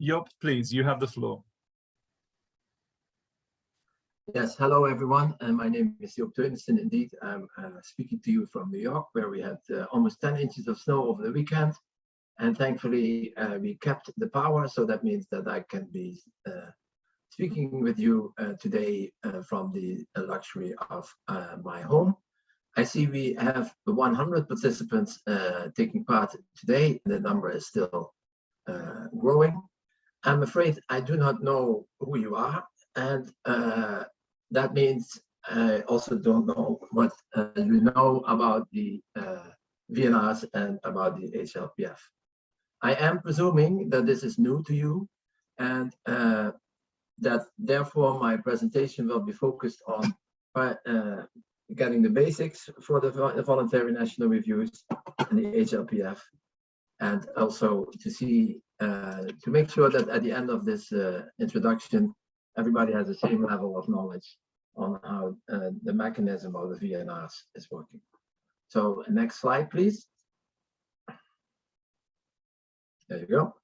Job, please, you have the floor. Yes, hello everyone. My name is Job Teunissen. Indeed, I'm speaking to you from New York, where we had almost 10 inches of snow over the weekend. And thankfully, we kept the power. So that means that I can be speaking with you today from the luxury of my home. I see we have 100 participants taking part today. The number is still growing. I'm afraid I do not know who you are. And that means I also don't know what you know about the VNRs and about the HLPF. I am presuming that this is new to you, and that therefore my presentation will be focused on getting the basics for the Voluntary National Reviews and the HLPF, and also to see, to make sure that at the end of this introduction, everybody has the same level of knowledge on how the mechanism of the VNRs is working. So next slide, please. There you go.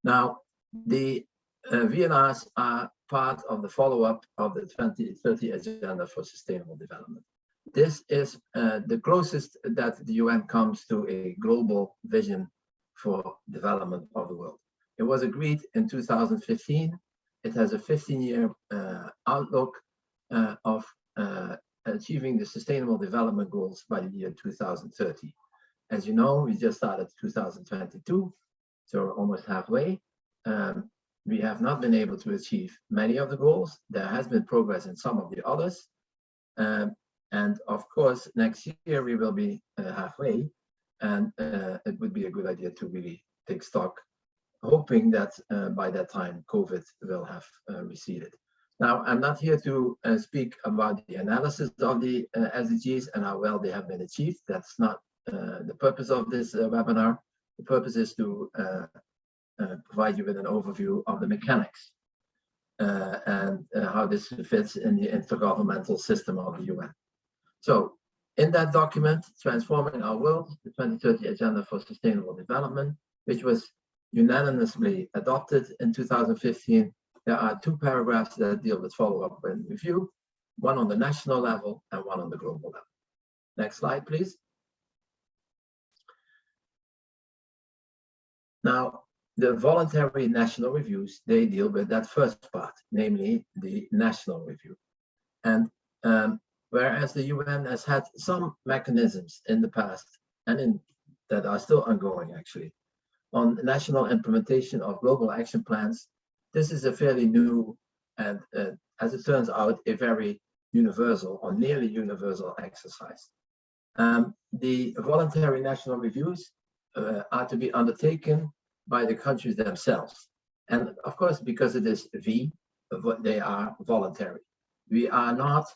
Now, the VNRs are part of the follow-up of the 2030 Agenda for Sustainable Development. This is the closest that the UN comes to a global vision for development of the world. It was agreed in 2015. It has a 15-year outlook of achieving the Sustainable Development Goals by the year 2030. As you know, we just started 2022, so we're almost halfway. We have not been able to achieve many of the goals. There has been progress in some of the others. And of course, next year we will be halfway, and it would be a good idea to really take stock, hoping that by that time COVID will have receded. Now, I'm not here to speak about the analysis of the SDGs and how well they have been achieved. That's not the purpose of this webinar. The purpose is to provide you with an overview of the mechanics and how this fits in the intergovernmental system of the UN. So in that document, Transforming Our World, the 2030 Agenda for Sustainable Development, which was unanimously adopted in 2015, there are two paragraphs that deal with follow-up and review, one on the national level and one on the global level. Next slide, please. Now, the voluntary national reviews, they deal with that first part, namely the national review. And whereas the UN has had some mechanisms in the past and that are still ongoing actually, on national implementation of global action plans, this is a fairly new and, as it turns out, a very universal or nearly universal exercise. The voluntary national reviews are to be undertaken by the countries themselves. And of course, because it is they are voluntary. We are not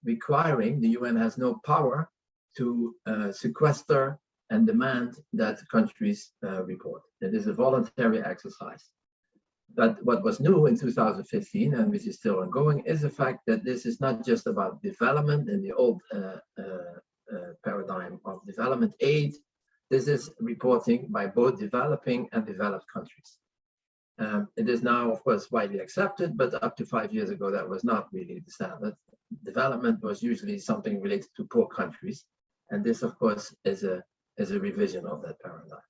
requiring, the UN has no power to sequester and demand that countries report. It is a voluntary exercise. But what was new in 2015, and which is still ongoing, is the fact that this is not just about development in the old paradigm of development aid. This is reporting by both developing and developed countries. It is now, of course, widely accepted, but up to 5 years ago, that was not really the standard. Development was usually something related to poor countries. And this, of course, is a revision of that paradigm.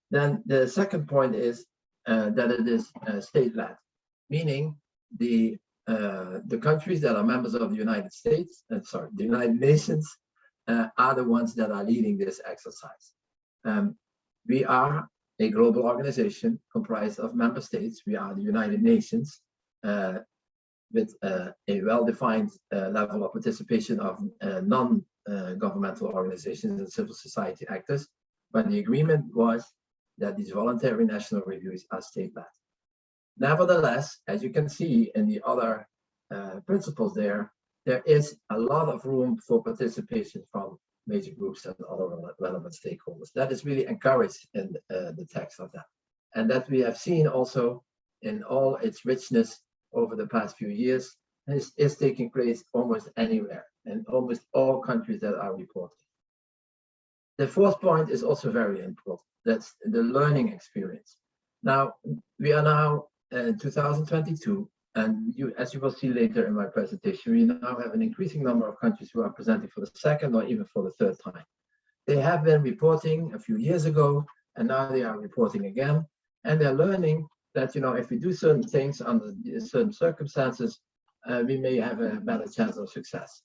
Then the second point is that it is state-led, meaning the countries that are members of the United States, the United Nations, are the ones that are leading this exercise. We are a global organization comprised of member states. We are the United Nations with a well-defined level of participation of non-governmental organizations and civil society actors. But the agreement was that these voluntary national reviews are state-led. Nevertheless, as you can see in the other principles there is a lot of room for participation from major groups and other relevant stakeholders. That is really encouraged in the text of that. And that we have seen also in all its richness over the past few years is taking place almost anywhere in almost all countries that are reporting. The fourth point is also very important. That's the learning experience. Now, we are now in 2022, and as you will see later in my presentation, we now have an increasing number of countries who are presenting for the second or even for the third time. They have been reporting a few years ago, and now they are reporting again, and they're learning that, you know, if we do certain things under certain circumstances, we may have a better chance of success.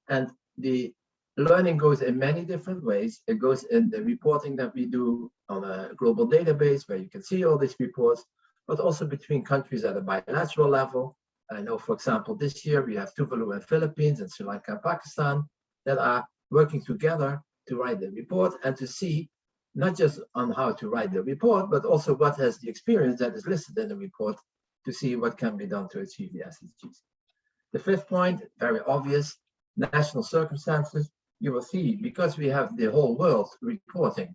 And the learning goes in many different ways. It goes in the reporting that we do on a global database where you can see all these reports, but also between countries at a bilateral level. I know, for example, this year we have Tuvalu and Philippines and Sri Lanka and Pakistan that are working together to write the report and to see not just on how to write the report, but also what has the experience that is listed in the report to see what can be done to achieve the SDGs. The fifth point, very obvious, national circumstances. You will see, because we have the whole world reporting,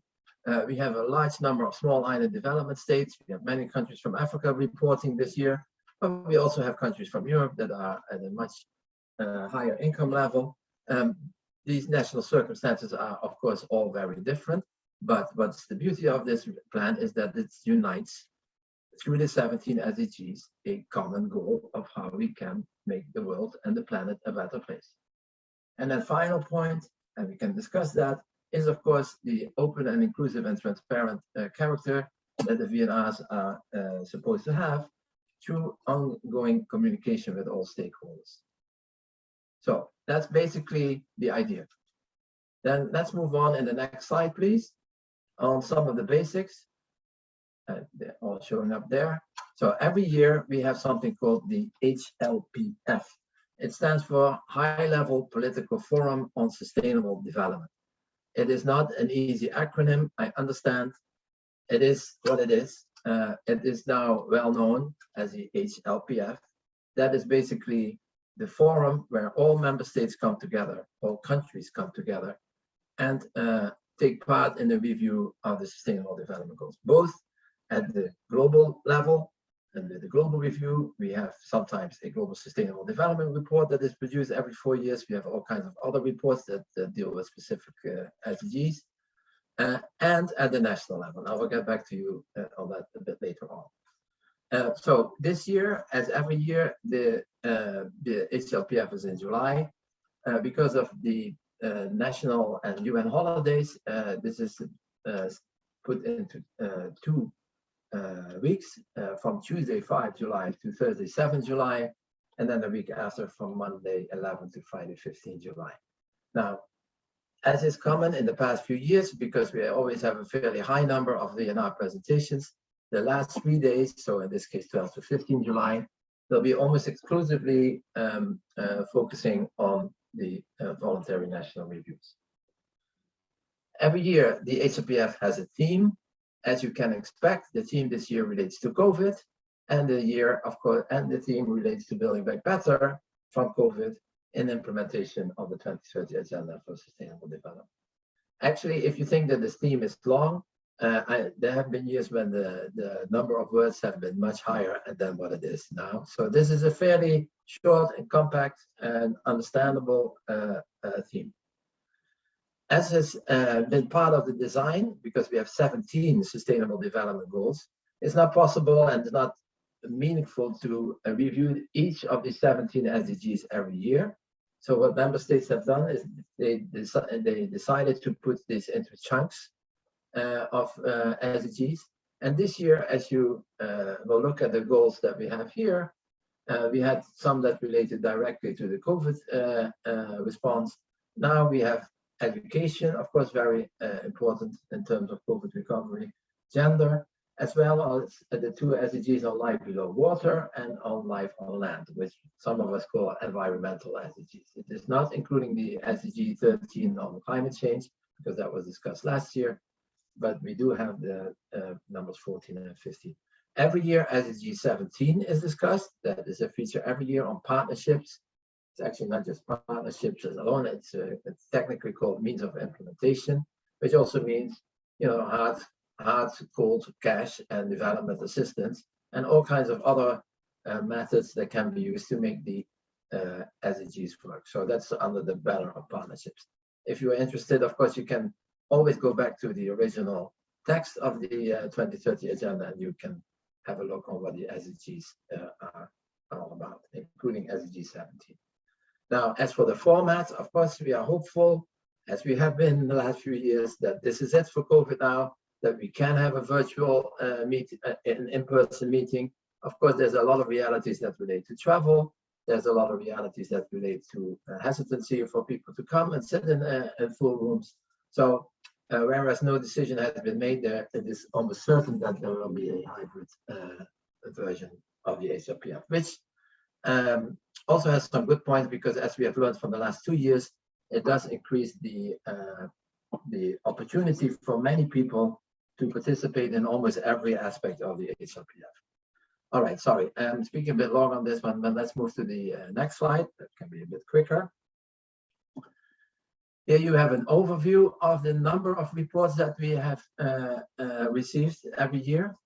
we have a large number of small island development states. We have many countries from Africa reporting this year, but we also have countries from Europe that are at a much higher income level. These national circumstances are, of course, all very different, but what's the beauty of this plan is that it unites through the 17 SDGs a common goal of how we can make the world and the planet a better place. And then final point, and we can discuss that, is of course the open and inclusive and transparent character that the VNRs are supposed to have through ongoing communication with all stakeholders. So that's basically the idea. Then let's move on in the next slide, please, on some of the basics. They're all showing up there. So every year we have something called the HLPF. It stands for High Level Political Forum on Sustainable Development. It is not an easy acronym, I understand. It is what it is. It is now well known as the HLPF. That is basically the forum where all member states come together, all countries come together, and take part in the review of the Sustainable Development Goals, both at the global level. And with the global review, we have sometimes a global sustainable development report that is produced every 4 years. We have all kinds of other reports that deal with specific SDGs, and at the national level. I will get back to you on that a bit later on. So this year, as every year, the HLPF is in July. Because of the national and UN holidays, this is put into 2 weeks, from Tuesday 5 July to Thursday 7 July, and then the week after from Monday 11 to Friday 15 July. Now, as is common in the past few years, because we always have a fairly high number of VNR presentations, the last 3 days, so in this case 12 to 15 July, they'll be almost exclusively focusing on the voluntary national reviews. Every year, the HLPF has a theme. As you can expect, the theme this year relates to COVID, and the year, of course, and the theme relates to building back better from COVID in implementation of the 2030 Agenda for Sustainable Development. Actually, if you think that this theme is long, there have been years when the number of words have been much higher than what it is now. So this is a fairly short and compact and understandable theme. As has been part of the design, because we have 17 sustainable development goals, it's not possible and not meaningful to review each of the 17 SDGs every year. So what member states have done is they decided to put this into chunks of SDGs. And this year, as you will look at the goals that we have here, we had some that related directly to the COVID response. Now we have education, of course, very important in terms of COVID recovery, gender, as well as the 2 SDGs on life below water and on life on land, which some of us call environmental SDGs. It is not including the SDG 13 on climate change, because that was discussed last year, but we do have the numbers 14 and 15. Every year, SDG 17 is discussed. That is a feature every year on partnerships. It's actually not just partnerships alone, it's technically called means of implementation, which also means, you know, hard, cold cash and development assistance, and all kinds of other methods that can be used to make the SDGs work. So that's under the banner of partnerships. If you are interested, of course, you can always go back to the original text of the 2030 agenda, and you can have a look on what the SDGs are all about, including SDG 17. Now, as for the format, of course, we are hopeful, as we have been in the last few years, that this is it for COVID now, that we can have a virtual in-person meeting. Of course, there's a lot of realities that relate to travel. There's a lot of realities that relate to hesitancy for people to come and sit in full rooms. So, whereas no decision has been made there, it is almost certain that there will be a hybrid version of the HLPF, which also has some good points, because as we have learned from the last 2 years, it does increase the opportunity for many people to participate in almost every aspect of the HLPF. All right, sorry, I'm speaking a bit long on this one, but let's move to the next slide. That can be a bit quicker. Here you have an overview of the number of reports that we have received every year.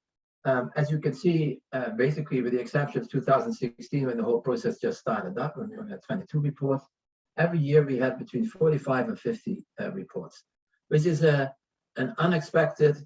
As you can see, basically with the exception of 2016, when the whole process just started up, when we only had 22 reports, every year we had between 45 and 50 reports, which is an unexpected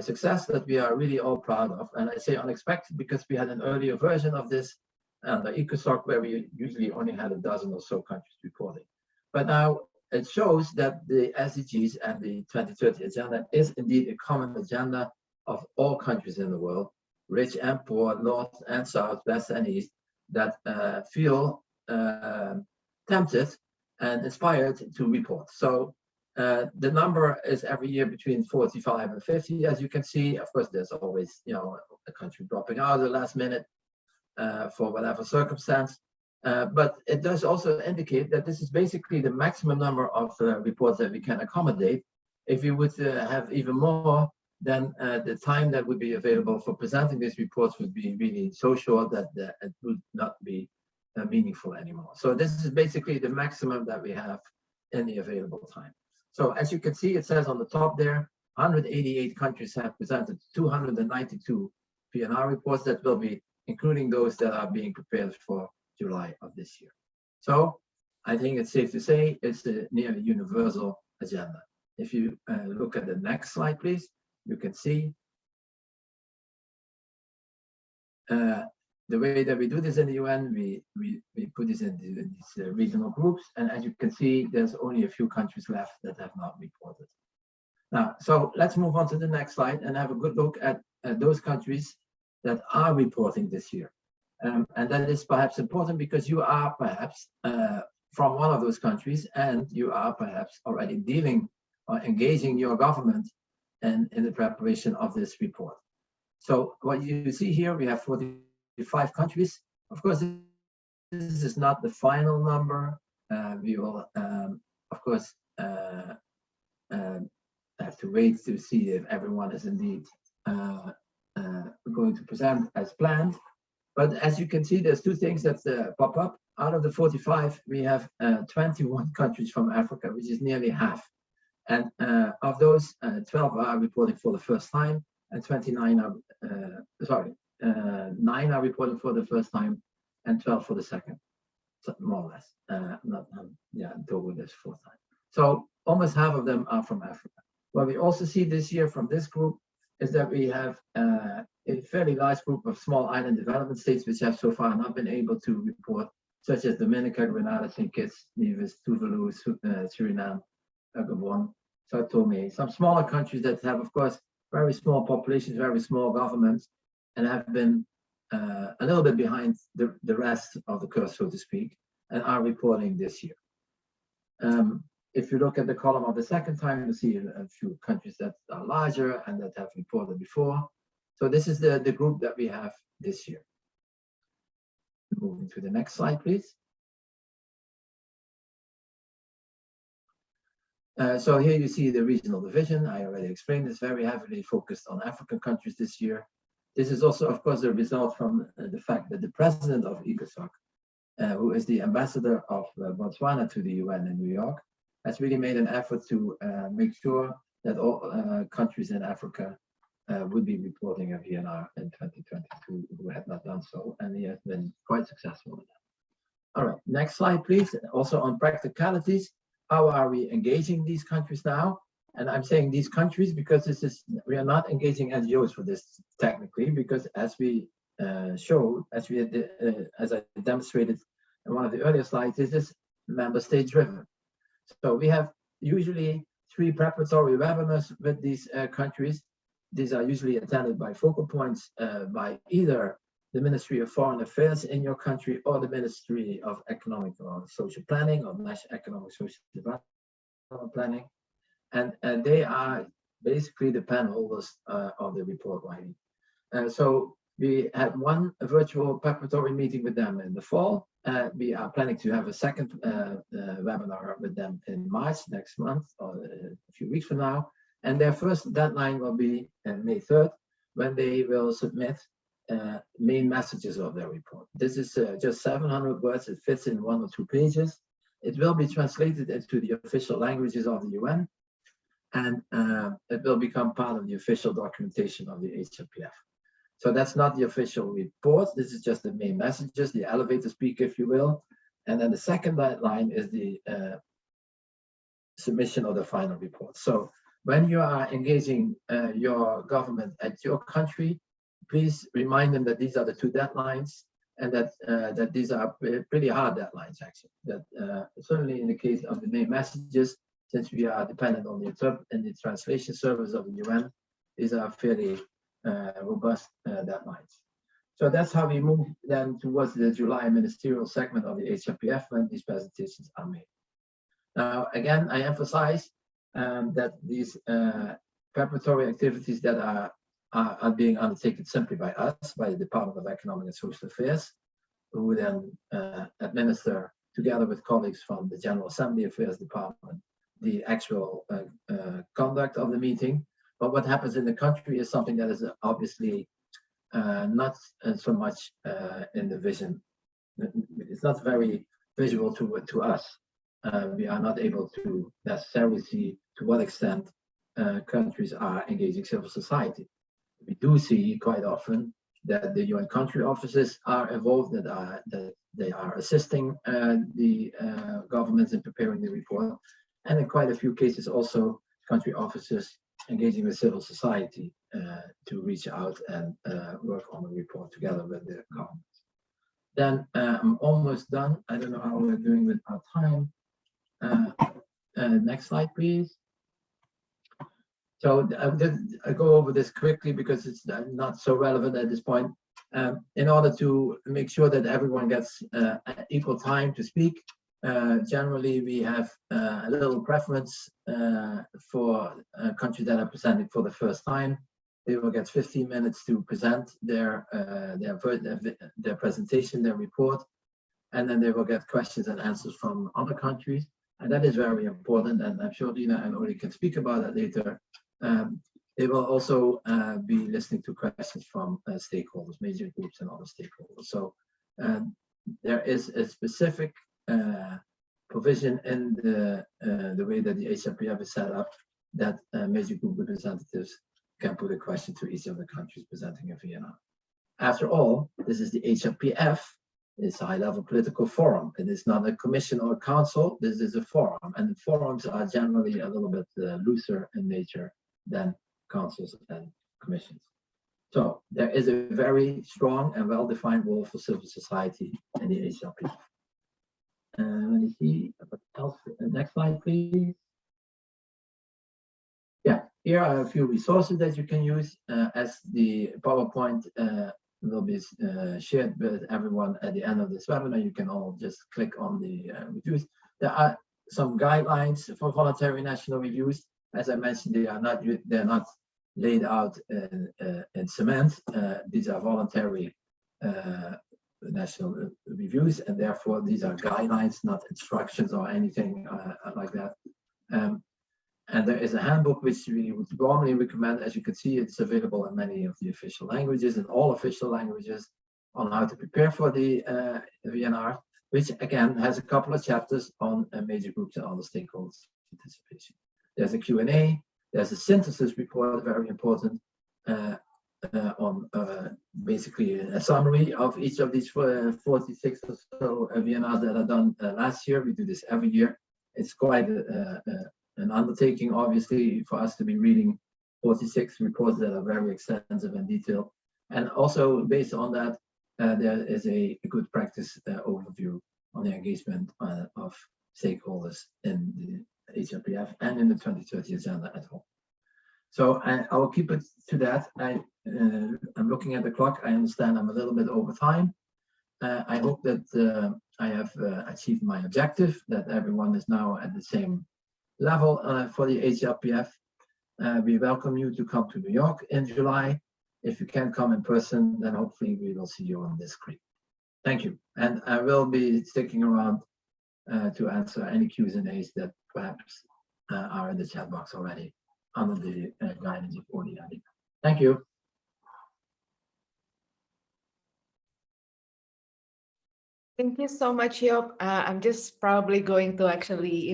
success that we are really all proud of. And I say unexpected because we had an earlier version of this under ECOSOC, where we usually only had a dozen or so countries reporting. But now it shows that the SDGs and the 2030 agenda is indeed a common agenda of all countries in the world, rich and poor, north and south, west and east, that feel tempted and inspired to report. So the number is every year between 45 and 50, as you can see. Of course, there's always, a country dropping out at the last minute for whatever circumstance. But it does also indicate that this is basically the maximum number of reports that we can accommodate. If we would have even more, then the time that would be available for presenting these reports would be really so short that it would not be meaningful anymore. So this is basically the maximum that we have in the available time. So as you can see, it says on the top there, 188 countries have presented 292 VNR reports that will be including those that are being prepared for July of this year. So I think it's safe to say it's a nearly universal agenda. If you look at the next slide, please, you can see the way that we do this in the UN. We put this in these regional groups, and as you can see, there's only a few countries left that have not reported. Now, so let's move on to the next slide and have a good look at those countries that are reporting this year. And that is perhaps important because you are perhaps from one of those countries, and you are perhaps already dealing or engaging your government in the preparation of this report. So what you see here, we have 45 countries. Of course, this is not the final number. We will, of course, have to wait to see if everyone is indeed going to present as planned. But as you can see, there's two things that pop up. Out of the 45, we have 21 countries from Africa, which is nearly half. And of those, 12 are reporting for the first time, and 9 are reporting for the first time, and 12 for the second, so more or less. Togo is fourth time. So almost half of them are from Africa. What we also see this year from this group is that we have a fairly large group of small island development states which have so far not been able to report, such as Dominica, Grenada, St. Kitts, Nevis, Tuvalu, Suriname, Gabon, Sao Tome. Some smaller countries that have, of course, very small populations, very small governments, and have been a little bit behind the rest of the curve, so to speak, and are reporting this year. If you look at the column of the second time, you see a few countries that are larger and that have reported before. So this is the group that we have this year. Moving to the next slide, please. So here you see the regional division. I already explained this, very heavily focused on African countries this year. This is also, of course, a result from the fact that the president of ECOSOC, who is the ambassador of Botswana to the UN in New York, has really made an effort to make sure that all countries in Africa would be reporting a VNR in 2022 who had not done so, and he has been quite successful in that. All right, next slide, please. Also on practicalities, how are we engaging these countries now? And I'm saying these countries because we are not engaging NGOs for this technically, because as we showed, as I demonstrated in one of the earlier slides, this is member state driven. So we have usually 3 preparatory webinars with these countries. These are usually attended by focal points by either the Ministry of Foreign Affairs in your country or the Ministry of Economic or Social Planning or National Economic Social Development Planning. And they are basically the pen holders of the report writing. So we had one virtual preparatory meeting with them in the fall. We are planning to have a second webinar with them in March next month, or a few weeks from now. And their first deadline will be May 3rd, when they will submit main messages of their report. This is just 700 words. It fits in 1 or 2 pages. It will be translated into the official languages of the UN, and it will become part of the official documentation of the HLPF. So that's not the official report. This is just the main messages, the elevator speak, if you will. And then the second line is the submission of the final report. So when you are engaging your government at your country, please remind them that these are the 2 deadlines, and that these are pretty hard deadlines, actually. That certainly in the case of the main messages, since we are dependent on the translation service of the UN, these are fairly robust deadlines. So that's how we move then towards the July ministerial segment of the HLPF when these presentations are made. Now, again, I emphasize that these preparatory activities that are being undertaken simply by us, by the Department of Economic and Social Affairs, who then administer, together with colleagues from the General Assembly Affairs Department, the actual conduct of the meeting. But what happens in the country is something that is obviously not so much in the vision. It's not very visual to us. We are not able to necessarily see to what extent countries are engaging civil society. We do see quite often that the UN country offices are involved, that they are assisting the governments in preparing the report, and in quite a few cases also country offices engaging with civil society to reach out and work on the report together with the government. Then I'm almost done. I don't know how we're doing with our time. Next slide, please. So I go over this quickly because it's not so relevant at this point. In order to make sure that everyone gets equal time to speak, generally we have a little preference for countries that are presenting for the first time. They will get 15 minutes to present their presentation, their report, and then they will get questions and answers from other countries. And that is very important, and I'm sure Dina and Uri can speak about that later. They will also be listening to questions from stakeholders, major groups and other stakeholders. So there is a specific provision in the way that the HLPF is set up that major group representatives can put a question to each of the countries presenting a VNR. After all, this is the HLPF. It's a high-level political forum. It is not a commission or a council. This is a forum, and forums are generally a little bit looser in nature than councils and commissions. So there is a very strong and well-defined role for civil society in the HLPF. Let me see what else. Next slide, please. Yeah, here are a few resources that you can use as the PowerPoint will be shared with everyone at the end of this webinar. You can all just click on the reviews. There are some guidelines for voluntary national reviews. As I mentioned, they're not laid out in cement. These are voluntary national reviews, and therefore these are guidelines, not instructions or anything like that. And there is a handbook which we would warmly recommend. As you can see, it's available in many of the official languages, in all official languages, on how to prepare for the VNR, which again has a couple of chapters on major groups and other stakeholders participation. There's a Q&A, there's a synthesis report, very important, on basically a summary of each of these 46 or so VNRs that are done last year. We do this every year. It's quite an undertaking, obviously, for us to be reading 46 reports that are very extensive and detailed. And also based on that, there is a good practice overview on the engagement of stakeholders in the HLPF and in the 2030 agenda at home. So I will keep it to that. I'm looking at the clock. I understand I'm a little bit over time. I hope that I have achieved my objective, that everyone is now at the same level for the HLPF. We welcome you to come to New York in July. If you can't come in person, then hopefully we will see you on this screen. Thank you. And I will be sticking around to answer any Q&As that perhaps are in the chat box already under the guidance of ODI. Thank you. Thank you so much, Joop. I'm just probably going to actually,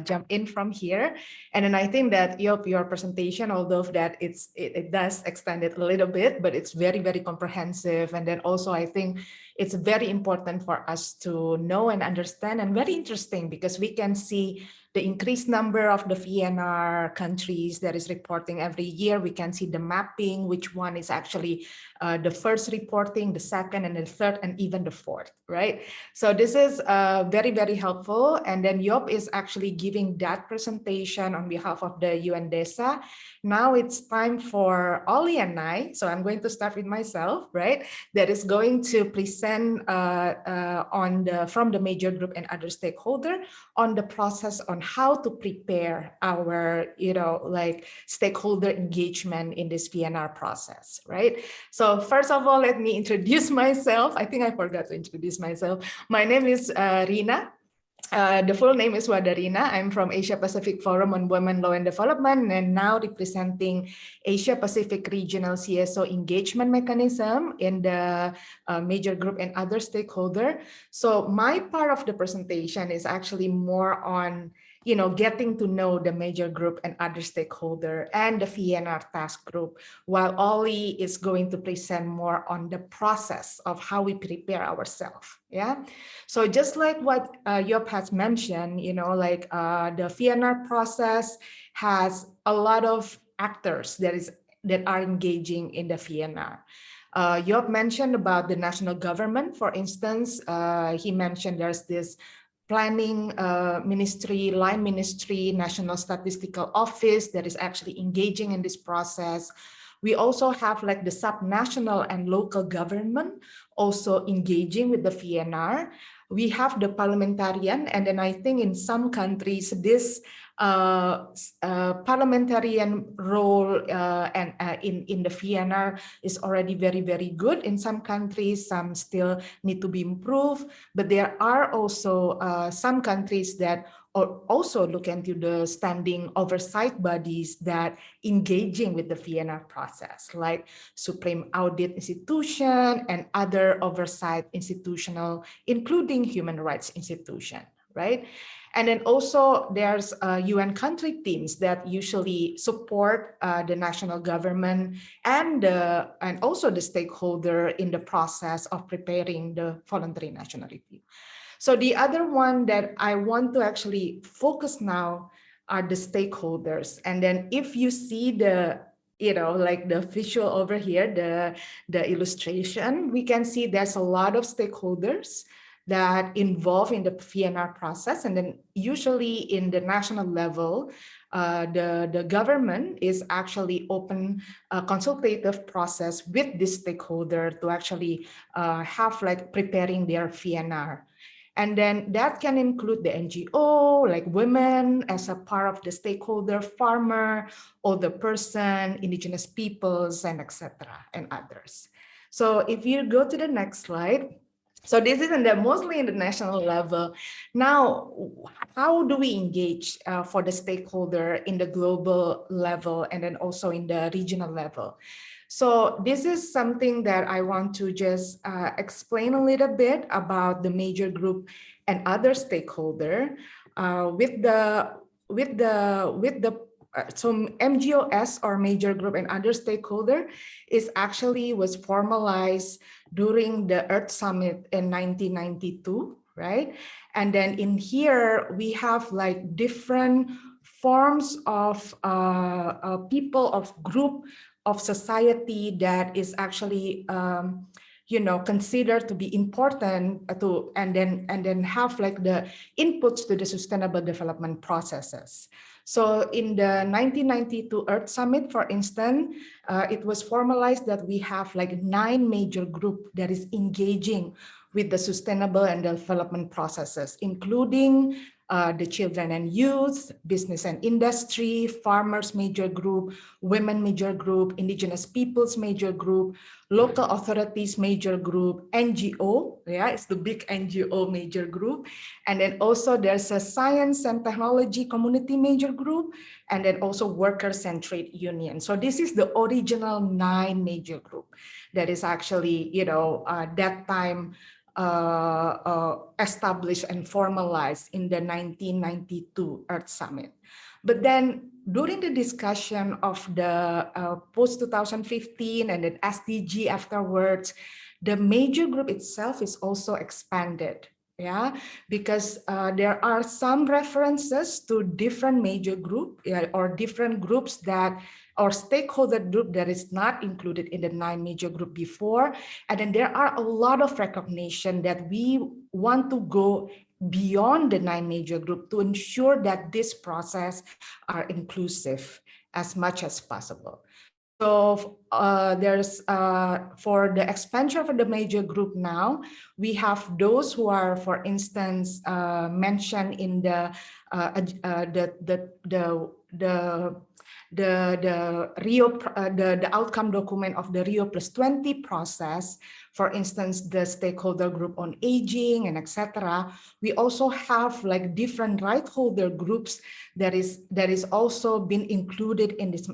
jump in from here. And then I think that, Joop, your presentation, although that it does extend it a little bit, but it's very, very comprehensive. And then also, I think it's very important for us to know and understand, and very interesting because we can see the increased number of the VNR countries that is reporting every year. We can see the mapping, which one is actually the first reporting, the second and the third, and even the fourth, right? So this is very, very helpful. And then Joop is actually giving that presentation on behalf of the UN DESA. Now it's time for Ollie and I, so I'm going to start with myself, right? That is going to present from the major group and other stakeholder on the process on how to prepare our, stakeholder engagement in this VNR process, right? So first of all, let me introduce myself. I think I forgot to introduce myself. My name is Rina. The full name is Wadja Rina. I'm from Asia Pacific Forum on Women, Law and Development, and now representing Asia Pacific Regional CSO Engagement Mechanism in the major group and other stakeholder. So my part of the presentation is actually more on getting to know the major group and other stakeholder and the VNR task group, while Ollie is going to present more on the process of how we prepare ourselves. Yeah. So just like what Joop has mentioned, the VNR process has a lot of actors that are engaging in the VNR. Joop mentioned about the national government, for instance. He mentioned there's this planning ministry, line ministry, National Statistical Office that is actually engaging in this process. We also have like the subnational and local government also engaging with the VNR. We have the parliamentarian, and then I think in some countries this parliamentarian role in the VNR is already very, very good. In some countries, some still need to be improved, but there are also some countries that also look into the standing oversight bodies that engaging with the VNR process, like Supreme Audit Institution and other oversight institutional, including human rights institution, right? And then also there's UN country teams that usually support the national government and also the stakeholder in the process of preparing the voluntary national review. So the other one that I want to actually focus now are the stakeholders. And then if you see the, like the visual over here, the illustration, we can see there's a lot of stakeholders that involved in the VNR process. And then usually in the national level, the government is actually open a consultative process with this stakeholder to actually have like preparing their VNR. And then that can include the NGO, like women as a part of the stakeholder, farmer, older person, indigenous peoples, and etc. and others. So if you go to the next slide. So this is mostly in the national level. Now, how do we engage for the stakeholder in the global level and then also in the regional level? So this is something that I want to just explain a little bit about the major group and other stakeholder so MGOS or major group and other stakeholder was formalized during the Earth Summit in 1992, right? And then in here we have like different forms of people of group of society that is actually considered to be important to and then have like the inputs to the sustainable development processes. So in the 1992 Earth Summit, for instance, it was formalized that we have like 9 major groups that is engaging with the sustainable and development processes, including the children and youth, business and industry, farmers major group, women major group, indigenous peoples major group, local authorities major group, NGO, yeah, it's the big NGO major group. And then also there's a science and technology community major group, and then also workers and trade union. So this is the original 9 major group that is actually, that time established and formalized in the 1992 Earth Summit. But then during the discussion of the post-2015 and then SDG afterwards, the major group itself is also expanded. Yeah, because there are some references to different major group or different groups that or stakeholder group that is not included in the 9 major group before. And then there are a lot of recognition that we want to go beyond the 9 major group to ensure that this process are inclusive as much as possible. So there's for the expansion of the major group now, we have those who are, for instance, mentioned in the outcome document of the Rio +20 process. For instance, the stakeholder group on aging and etc. We also have like different right holder groups that is also been included in this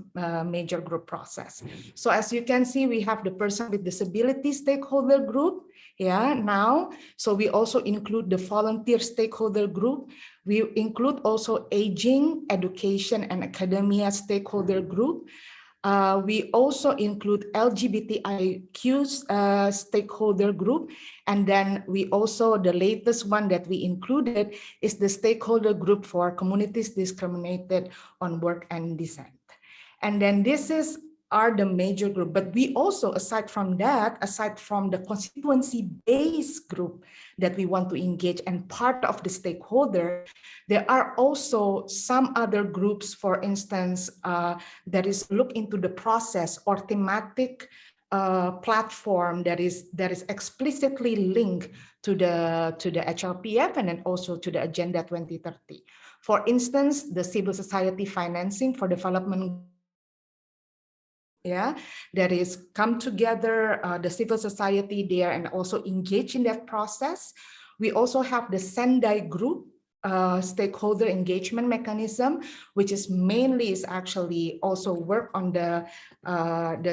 major group process. So as you can see, we have the person with disability stakeholder group. Yeah, now, so we also include the volunteer stakeholder group. We include also aging, education, and academia stakeholder group. We also include LGBTIQ stakeholder group. And then we also, the latest one that we included is the stakeholder group for communities discriminated on work and descent. And then this are the major group, but we also, aside from the constituency-based group that we want to engage and part of the stakeholder, there are also some other groups, for instance, that is look into the process or thematic platform that is explicitly linked to the HLPF and then also to the Agenda 2030. For instance, the civil society financing for development. Yeah, that is come together, the civil society there and also engage in that process. We also have the Sendai group, stakeholder engagement mechanism, which is actually also work on the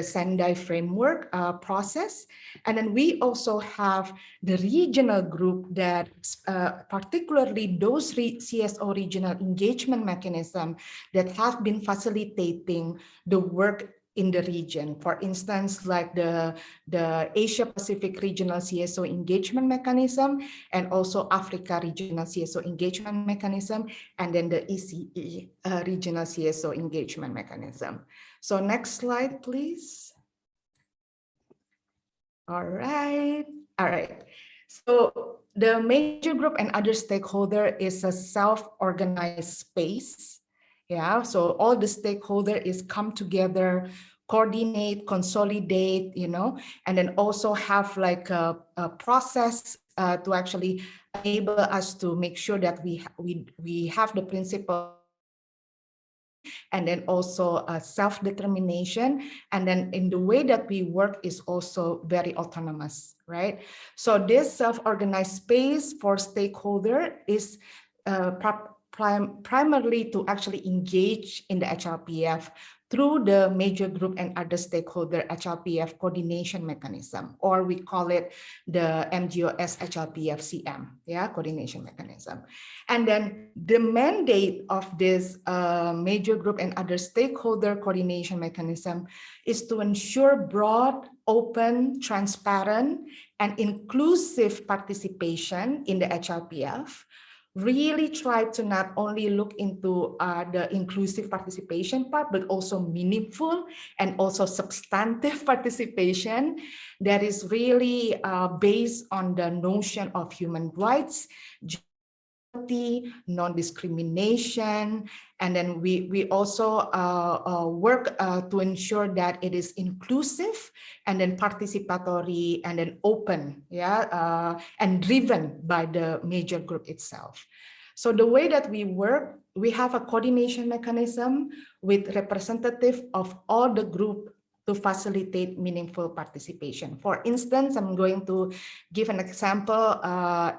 Sendai framework process. And then we also have the regional group that particularly those CSO regional engagement mechanism that have been facilitating the work in the region. For instance, like the Asia Pacific Regional CSO Engagement Mechanism and also Africa Regional CSO Engagement Mechanism, and then the ECE Regional CSO Engagement Mechanism. So next slide, please. All right. So the major group and other stakeholder is a self-organized space. Yeah, so all the stakeholders come together, coordinate, consolidate, and then also have like a process to actually enable us to make sure that we have the principle and then also self-determination. And then in the way that we work is also very autonomous, right? So this self-organized space for stakeholder is primarily to actually engage in the HLPF through the major group and other stakeholder HLPF coordination mechanism, or we call it the MGOS HLPF CM, yeah, coordination mechanism. And then the mandate of this major group and other stakeholder coordination mechanism is to ensure broad, open, transparent, and inclusive participation in the HLPF, really try to not only look into the inclusive participation part, but also meaningful and also substantive participation that is really based on the notion of human rights, non-discrimination, and then we also work to ensure that it is inclusive and then participatory and then open, and driven by the major group itself. So the way that we work, we have a coordination mechanism with representative of all the group to facilitate meaningful participation. For instance, I'm going to give an example.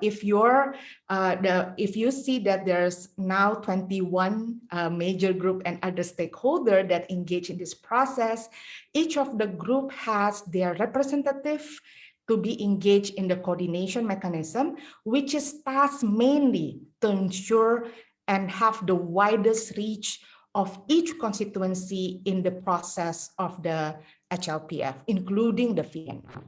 If you see that there's now 21 major group and other stakeholder that engage in this process, each of the group has their representative to be engaged in the coordination mechanism, which is tasked mainly to ensure and have the widest reach of each constituency in the process of the HLPF, including the VNR.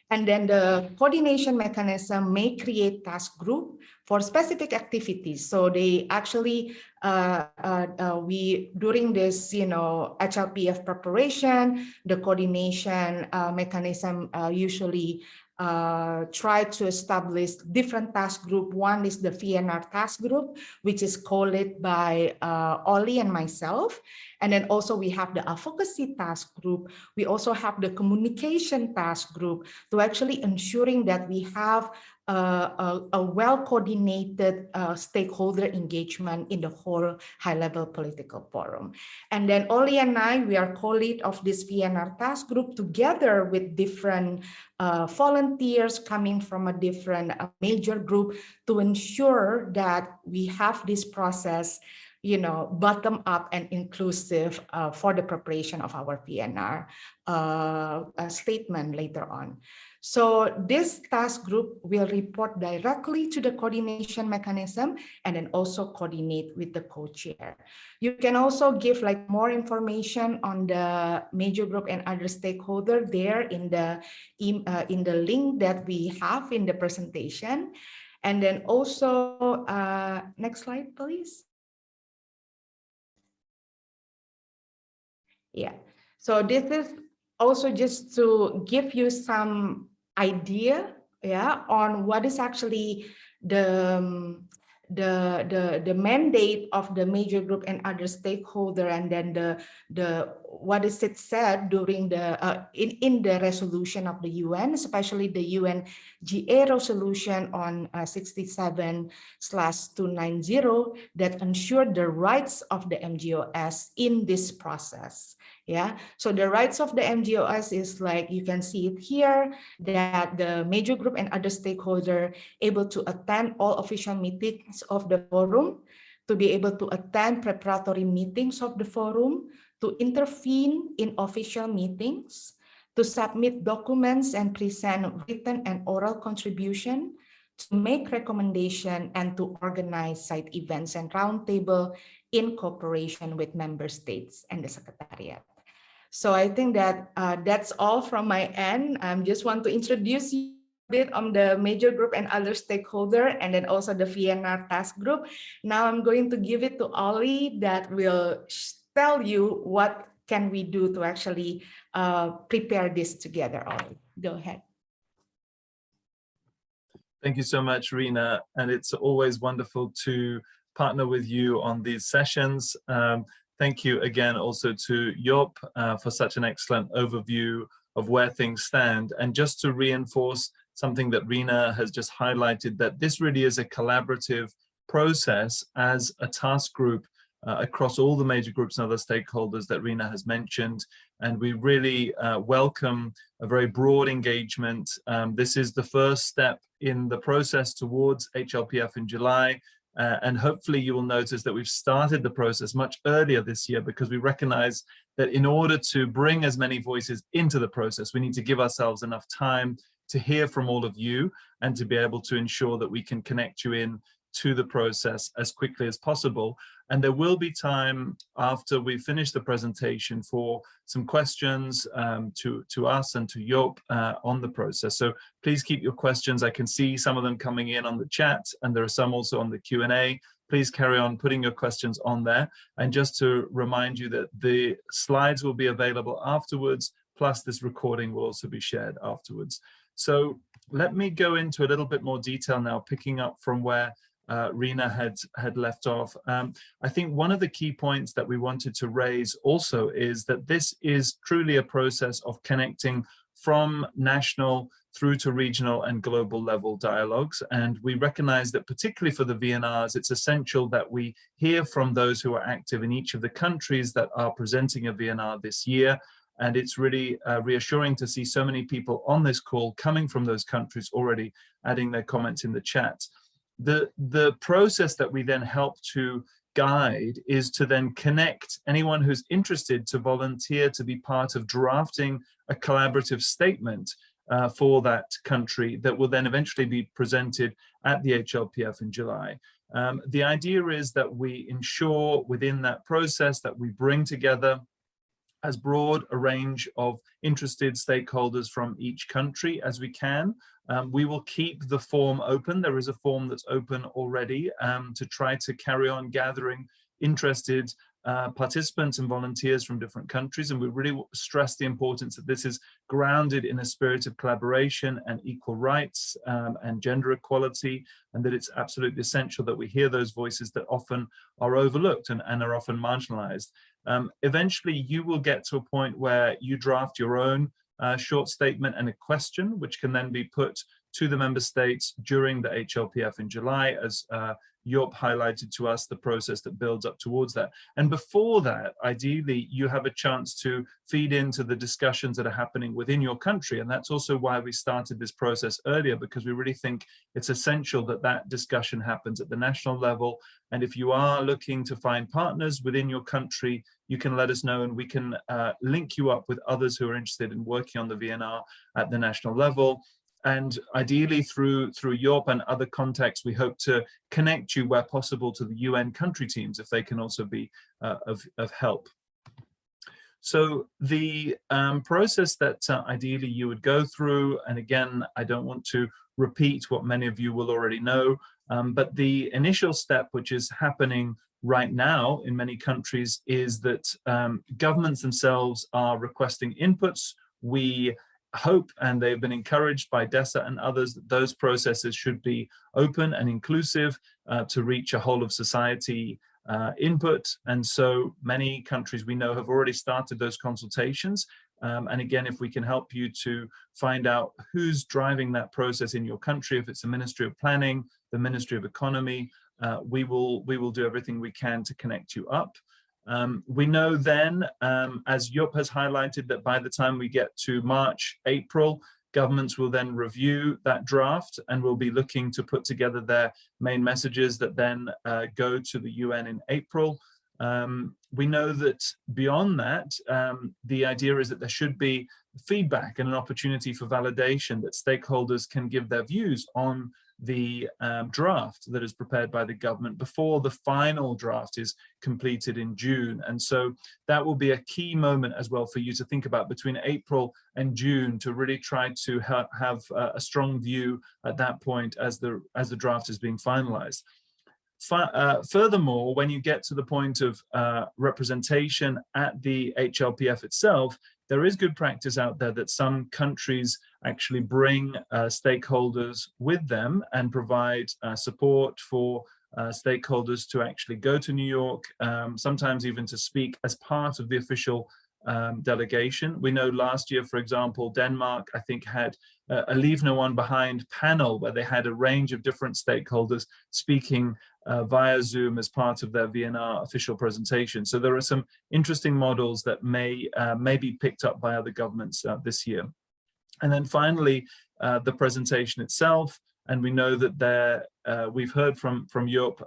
And then the coordination mechanism may create task group for specific activities. So they actually, during this, HLPF preparation, the coordination mechanism usually try to establish different task group. One is the VNR task group, which is co-led by Oli and myself. And then also we have the advocacy task group. We also have the communication task group to actually ensuring that we have a well-coordinated stakeholder engagement in the whole high-level political forum. And then Oli and I, we are co-lead of this VNR task group together with different volunteers coming from a different major group to ensure that we have this process, bottom up and inclusive for the preparation of our VNR statement later on. So this task group will report directly to the coordination mechanism and then also coordinate with the co-chair. You can also give more information on the major group and other stakeholder there in the link that we have in the presentation. And then also, next slide, please. Yeah, so this is also just to give you some idea, on what is actually the mandate of the major group and other stakeholder, and then the what is it said during the in the resolution of the UN, especially the UN GA resolution on 67/290 that ensured the rights of the MGOS in this process. So the rights of the MGOS is you can see it here, that the major group and other stakeholder able to attend all official meetings of the forum, to be able to attend preparatory meetings of the forum, to intervene in official meetings, to submit documents and present written and oral contribution, to make recommendation, and to organize side events and roundtable in cooperation with member states and the Secretariat. So I think that that's all from my end. I just want to introduce you a bit on the major group and other stakeholder, and then also the VNR task group. Now I'm going to give it to Oli that will tell you what can we do to actually prepare this together. Oli, go ahead. Thank you so much, Rina. And it's always wonderful to partner with you on these sessions. Thank you again also to Joop for such an excellent overview of where things stand. And just to reinforce something that Rina has just highlighted, that this really is a collaborative process as a task group across all the major groups and other stakeholders that Rina has mentioned. And we really welcome a very broad engagement. This is the first step in the process towards HLPF in July. And hopefully you will notice that we've started the process much earlier this year, because we recognize that in order to bring as many voices into the process, we need to give ourselves enough time to hear from all of you and to be able to ensure that we can connect you in to the process as quickly as possible. And there will be time after we finish the presentation for some questions to us and to Joop on the process. So please keep your questions. I can see some of them coming in on the chat, and there are some also on the Q&A. Please carry on putting your questions on there. And just to remind you that the slides will be available afterwards, plus this recording will also be shared afterwards. So let me go into a little bit more detail now, picking up from where Rina had left off. I think one of the key points that we wanted to raise also is that this is truly a process of connecting from national through to regional and global level dialogues. And we recognize that particularly for the VNRs, it's essential that we hear from those who are active in each of the countries that are presenting a VNR this year. And it's really reassuring to see so many people on this call coming from those countries already adding their comments in the chat. The process that we then help to guide is to then connect anyone who's interested to volunteer to be part of drafting a collaborative statement for that country that will then eventually be presented at the HLPF in July. The idea is that we ensure within that process that we bring together as broad a range of interested stakeholders from each country as we can. We will keep the form open. There is a form that's open already to try to carry on gathering interested participants and volunteers from different countries. And we really stress the importance that this is grounded in a spirit of collaboration and equal rights and gender equality, and that it's absolutely essential that we hear those voices that often are overlooked and are often marginalized. Eventually, you will get to a point where you draft your own short statement and a question, which can then be put to the member states during the HLPF in July, as Joop highlighted to us the process that builds up towards that. And before that, ideally, you have a chance to feed into the discussions that are happening within your country. And that's also why we started this process earlier, because we really think it's essential that that discussion happens at the national level. And if you are looking to find partners within your country, you can let us know and we can link you up with others who are interested in working on the VNR at the national level. And ideally through Joop and other contacts, we hope to connect you where possible to the UN country teams if they can also be of help. So the process that ideally you would go through, and again, I don't want to repeat what many of you will already know, but the initial step, which is happening right now in many countries, is that governments themselves are requesting inputs. We hope, and they've been encouraged by DESA and others, that those processes should be open and inclusive to reach a whole of society input. And so many countries we know have already started those consultations. And again, if we can help you to find out who's driving that process in your country, if it's the Ministry of Planning, the Ministry of Economy, we will do everything we can to connect you up. We know then, as Joop has highlighted, that by the time we get to March, April, governments will then review that draft and will be looking to put together their main messages that then go to the UN in April. We know that beyond that, the idea is that there should be feedback and an opportunity for validation, that stakeholders can give their views on the draft that is prepared by the government before the final draft is completed in June. And so that will be a key moment as well for you to think about between April and June, to really try to have a strong view at that point as the draft is being finalized. Furthermore, when you get to the point of representation at the HLPF itself, there is good practice out there that some countries actually bring stakeholders with them and provide support for stakeholders to actually go to New York, sometimes even to speak as part of the official delegation. We know last year, for example, Denmark, I think, had a Leave No One Behind panel where they had a range of different stakeholders speaking via Zoom as part of their VNR official presentation. So there are some interesting models that may be picked up by other governments this year. And then finally, the presentation itself. And we know that we've heard from Joop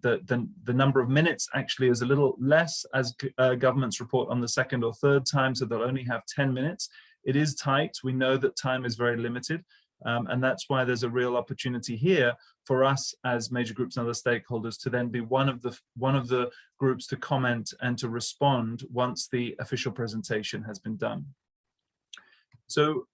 that the number of minutes actually is a little less as governments report on the second or third time, so they'll only have 10 minutes. It is tight. We know that time is very limited. And that's why there's a real opportunity here for us as major groups and other stakeholders to then be one of the groups to comment and to respond once the official presentation has been done. So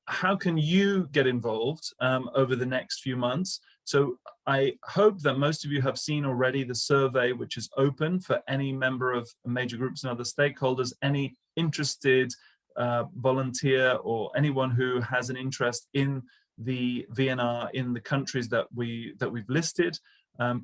how can you get involved over the next few months? So I hope that most of you have seen already the survey, which is open for any member of major groups and other stakeholders, any interested volunteer or anyone who has an interest in the VNR in the countries that we've listed.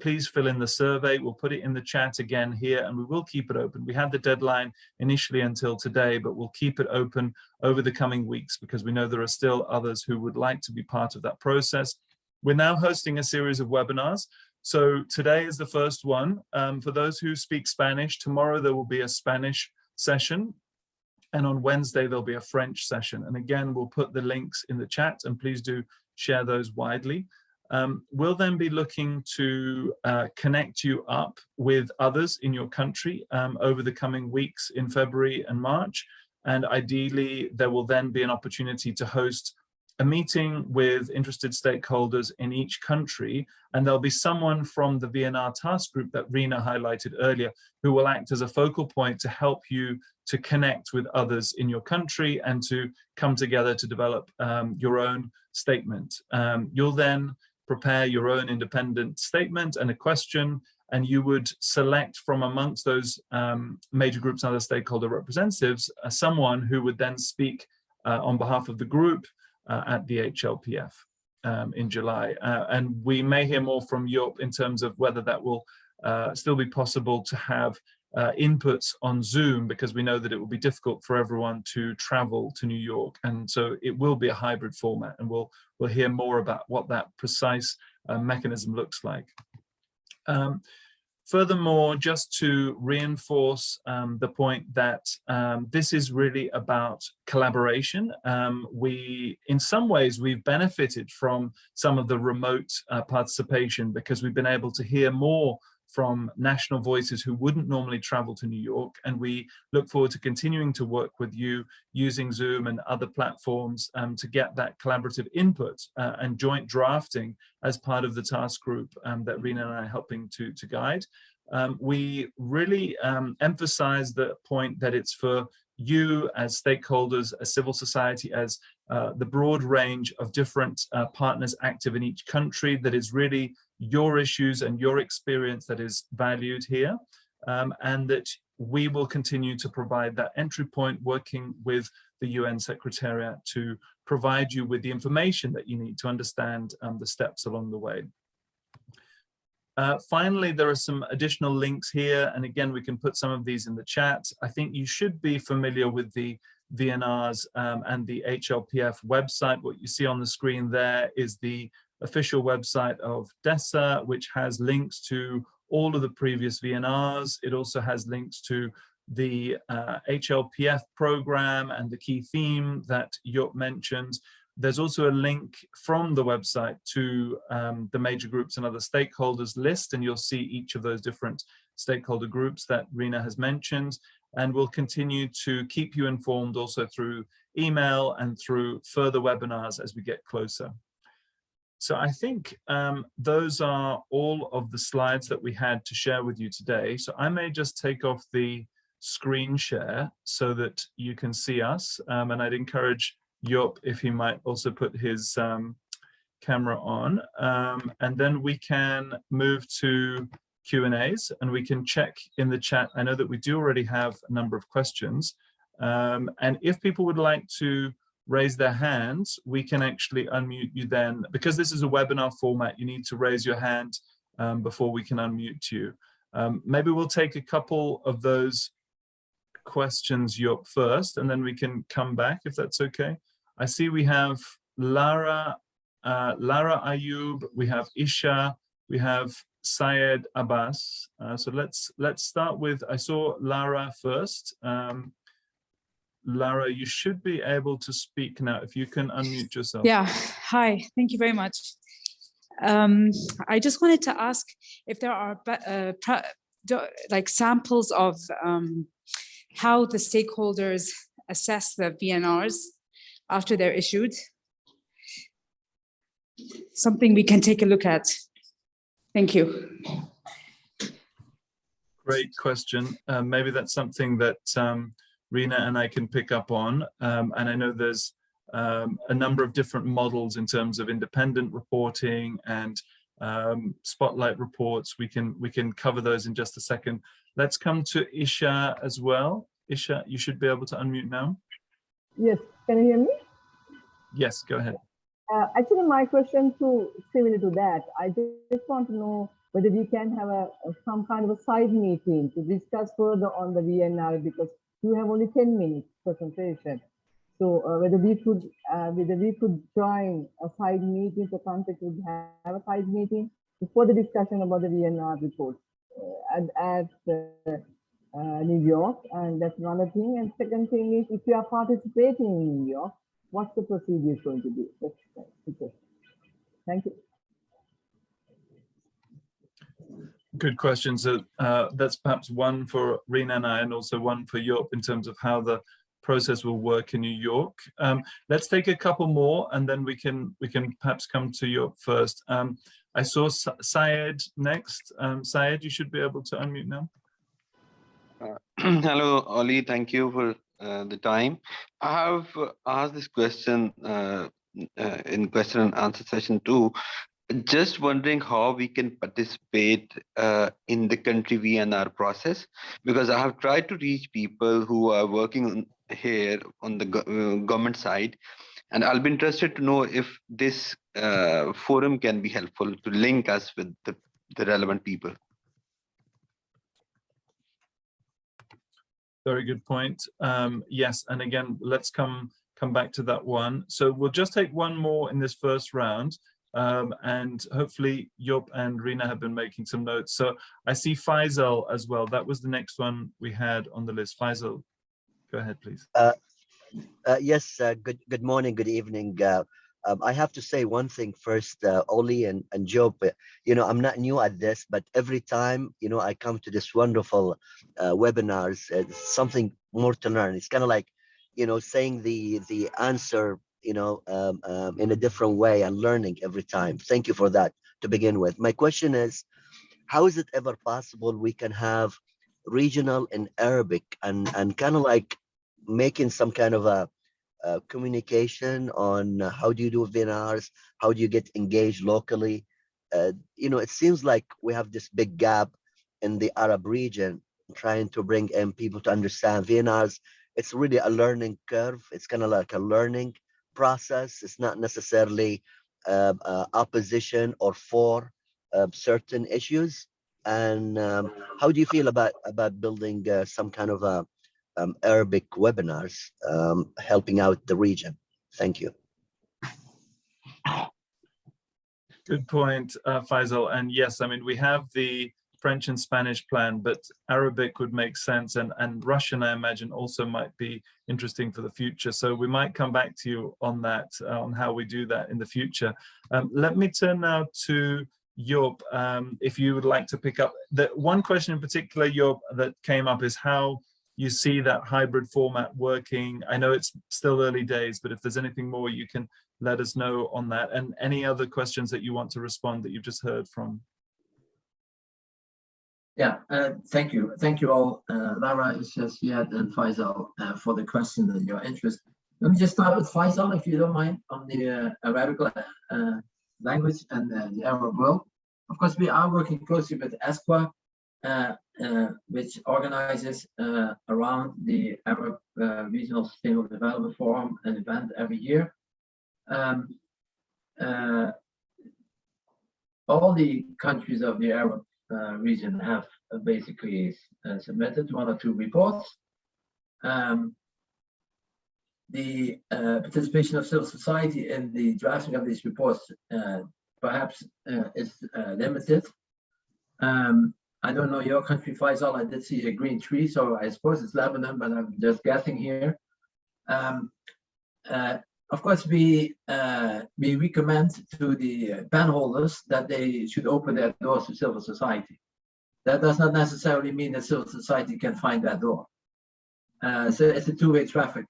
Please fill in the survey. We'll put it in the chat again here, and we will keep it open. We had the deadline initially until today, but we'll keep it open over the coming weeks because we know there are still others who would like to be part of that process. We're now hosting a series of webinars. So today is the first one. For those who speak Spanish, tomorrow there will be a Spanish session. And on Wednesday, there'll be a French session. And again, we'll put the links in the chat, and please do share those widely. We'll then be looking to connect you up with others in your country over the coming weeks in February and March. And ideally, there will then be an opportunity to host a meeting with interested stakeholders in each country, and there'll be someone from the VNR task group that Rina highlighted earlier who will act as a focal point to help you to connect with others in your country and to come together to develop your own statement. You'll then prepare your own independent statement and a question, and you would select from amongst those major groups and other stakeholder representatives someone who would then speak on behalf of the group at the HLPF in July. And we may hear more from Joop in terms of whether that will still be possible to have inputs on Zoom, because we know that it will be difficult for everyone to travel to New York. And so it will be a hybrid format, and we'll hear more about what that precise mechanism looks like. Furthermore, just to reinforce the point that this is really about collaboration. In some ways, we've benefited from some of the remote participation because we've been able to hear more from national voices who wouldn't normally travel to New York. And we look forward to continuing to work with you using Zoom and other platforms to get that collaborative input and joint drafting as part of the task group that Rina and I are helping to guide. We really emphasize the point that it's for you as stakeholders, as civil society, as the broad range of different partners active in each country, that is really your issues and your experience that is valued here, and that we will continue to provide that entry point, working with the UN Secretariat to provide you with the information that you need to understand the steps along the way. Finally, there are some additional links here, and again, we can put some of these in the chat. I think you should be familiar with the VNRs and the HLPF website. What you see on the screen there is the official website of DESA, which has links to all of the previous VNRs. It also has links to the HLPF program and the key theme that Joop mentioned. There's also a link from the website to the major groups and other stakeholders list, and you'll see each of those different stakeholder groups that Rina has mentioned. And we'll continue to keep you informed also through email and through further webinars as we get closer. So I think those are all of the slides that we had to share with you today. So I may just take off the screen share so that you can see us. And I'd encourage Joop if he might also put his camera on. And then we can move to Q&As, and we can check in the chat. I know that we do already have a number of questions. And if people would like to raise their hands, we can actually unmute you then. Because this is a webinar format, you need to raise your hand before we can unmute you. Maybe we'll take a couple of those questions, Joop, first, and then we can come back if that's okay. I see we have Lara Ayub, we have Isha, we have Syed Abbas. So let's start with, I saw Lara first. Lara, you should be able to speak now if you can unmute yourself. Yeah, hi, thank you very much. I just wanted to ask if there are like samples of how the stakeholders assess the VNRs after they're issued. something we can take a look at? Thank you. Great question. Maybe that's something that Rina and I can pick up on. And I know there's a number of different models in terms of independent reporting and spotlight reports. We can cover those in just a second. Let's come to Isha as well. Isha, you should be able to unmute now. Yes, can you hear me? Yes, go ahead. Actually, my question too, similar to that. I just want to know whether we can have some kind of a side meeting to discuss further on the VNR, because you have only 10 minutes presentation. So whether we could join a side meeting, the contact would have a side meeting before the discussion about the VNR report at New York, and that's another thing. And second thing is, if you are participating in New York, what's the procedure going to be? That's okay. Thank you. Good question. So that's perhaps one for Rina and I, and also one for Joop in terms of how the process will work in New York. Let's take a couple more, and then we can perhaps come to Joop first. I saw Syed next. Syed, you should be able to unmute now. Hello, Oli. Thank you for the time. I have asked this question in question and answer session too. Just wondering how we can participate in the country VNR process, because I have tried to reach people who are working here on the government side, and I'll be interested to know if this forum can be helpful to link us with the relevant people. Very good point. Yes, and again, let's come back to that one. So we'll just take one more in this first round, and hopefully Joop and Rina have been making some notes. So I see Faisal as well. That was the next one we had on the list. Faisal, go ahead, please. Yes, good morning, good evening. I have to say one thing first, Oli and Joop. You know, I'm not new at this, but every time, you know, I come to this wonderful webinars, something more to learn. It's kind of like, you know, saying the answer, you know, in a different way and learning every time. Thank you for that to begin with. My question is, how is it ever possible we can have regional in Arabic and kind of like making some kind of a communication on how do you do VNRs, how do you get engaged locally? You know, it seems like we have this big gap in the Arab region, trying to bring in people to understand VNRs. It's really a learning curve. It's kind of like a learning process. It's not necessarily opposition or for certain issues. And how do you feel about building some kind of a Arabic webinars helping out the region? Thank you. Good point, Faisal. And yes, I mean, we have the French and Spanish plan, but Arabic would make sense, and Russian, I imagine, also might be interesting for the future. So we might come back to you on that, on how we do that in the future. Let me turn now to Joop, if you would like to pick up. The one question in particular, Joop, that came up is how you see that hybrid format working. I know it's still early days, but if there's anything more you can let us know on that, and any other questions that you want to respond that you've just heard from. Yeah, thank you. Thank you all, Lara, Ziad, and Faisal, for the question and your interest. Let me just start with Faisal, if you don't mind, on the Arabic language and the Arab world. Of course, we are working closely with ESQA, which organizes around the Arab Regional Sustainable Development Forum, an event every year. All the countries of the Arab region have basically submitted 1 or 2 reports. The participation of civil society in the drafting of these reports perhaps is limited. I don't know your country, Faisal. I did see a green tree, so I suppose it's Lebanon, but I'm just guessing here. Of course, we recommend to the pen holders that they should open their doors to civil society. That does not necessarily mean that civil society can find that door. So it's a two-way traffic.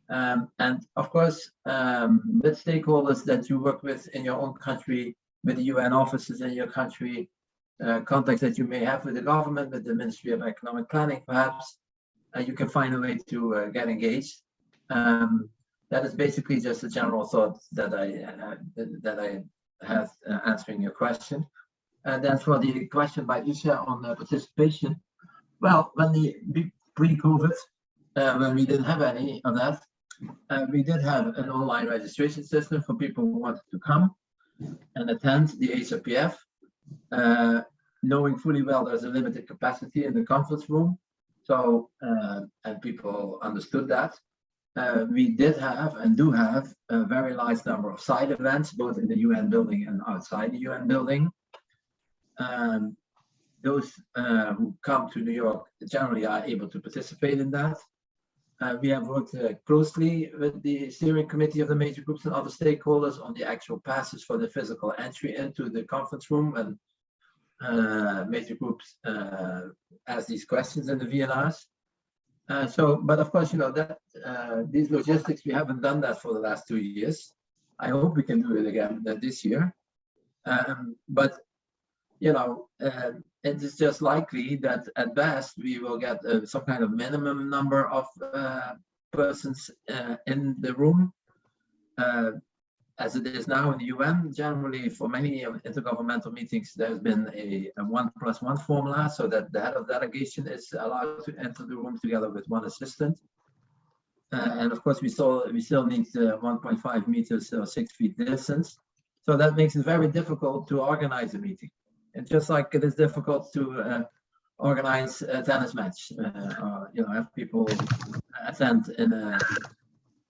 And of course, with stakeholders that you work with in your own country, with the UN offices in your country, contacts that you may have with the government, with the Ministry of Economic Planning, perhaps, you can find a way to get engaged. That is basically just a general thought that I have answering your question. And then for the question by Isha on participation, well, pre-COVID, when we didn't have any of that, we did have an online registration system for people who wanted to come and attend the HLPF, knowing fully well there's a limited capacity in the conference room. So, and people understood that. We did have and do have a very large number of side events, both in the UN building and outside the UN building. Those who come to New York generally are able to participate in that. We have worked closely with the steering committee of the major groups and other stakeholders on the actual passes for the physical entry into the conference room, and major groups ask these questions in the VNRs. But of course, you know, that these logistics, we haven't done that for the last 2 years. I hope we can do it again this year. But, you know, it is just likely that at best we will get some kind of minimum number of persons in the room. As it is now in the UN, generally for many intergovernmental meetings, there's been a 1+1 formula, so that the head of delegation is allowed to enter the room together with one assistant. And of course, we still need 1.5 meters or 6 feet distance. So that makes it very difficult to organize a meeting. And just like it is difficult to organize a tennis match, or, you know, have people attend in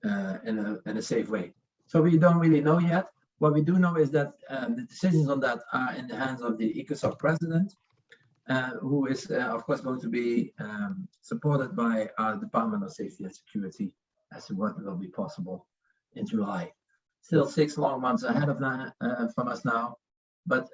a safe way. So we don't really know yet. What we do know is that the decisions on that are in the hands of the ECOSOC president, who is, of course, going to be supported by our Department of Safety and Security as to what will be possible in July. Still 6 long months ahead of that from us now, but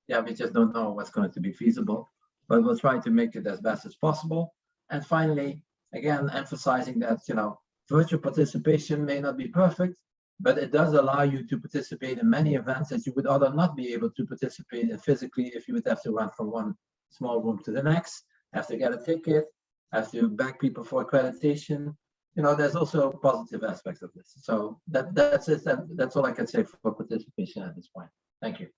yeah, we just don't know what's going to be feasible, but we'll try to make it as best as possible. And finally, again, emphasizing that, you know, virtual participation may not be perfect, but it does allow you to participate in many events that you would otherwise not be able to participate in physically if you would have to run from one small room to the next, have to get a ticket, have to beg people for accreditation. You know, there's also positive aspects of this. So that's it. That's all I can say for participation at this point. Thank you.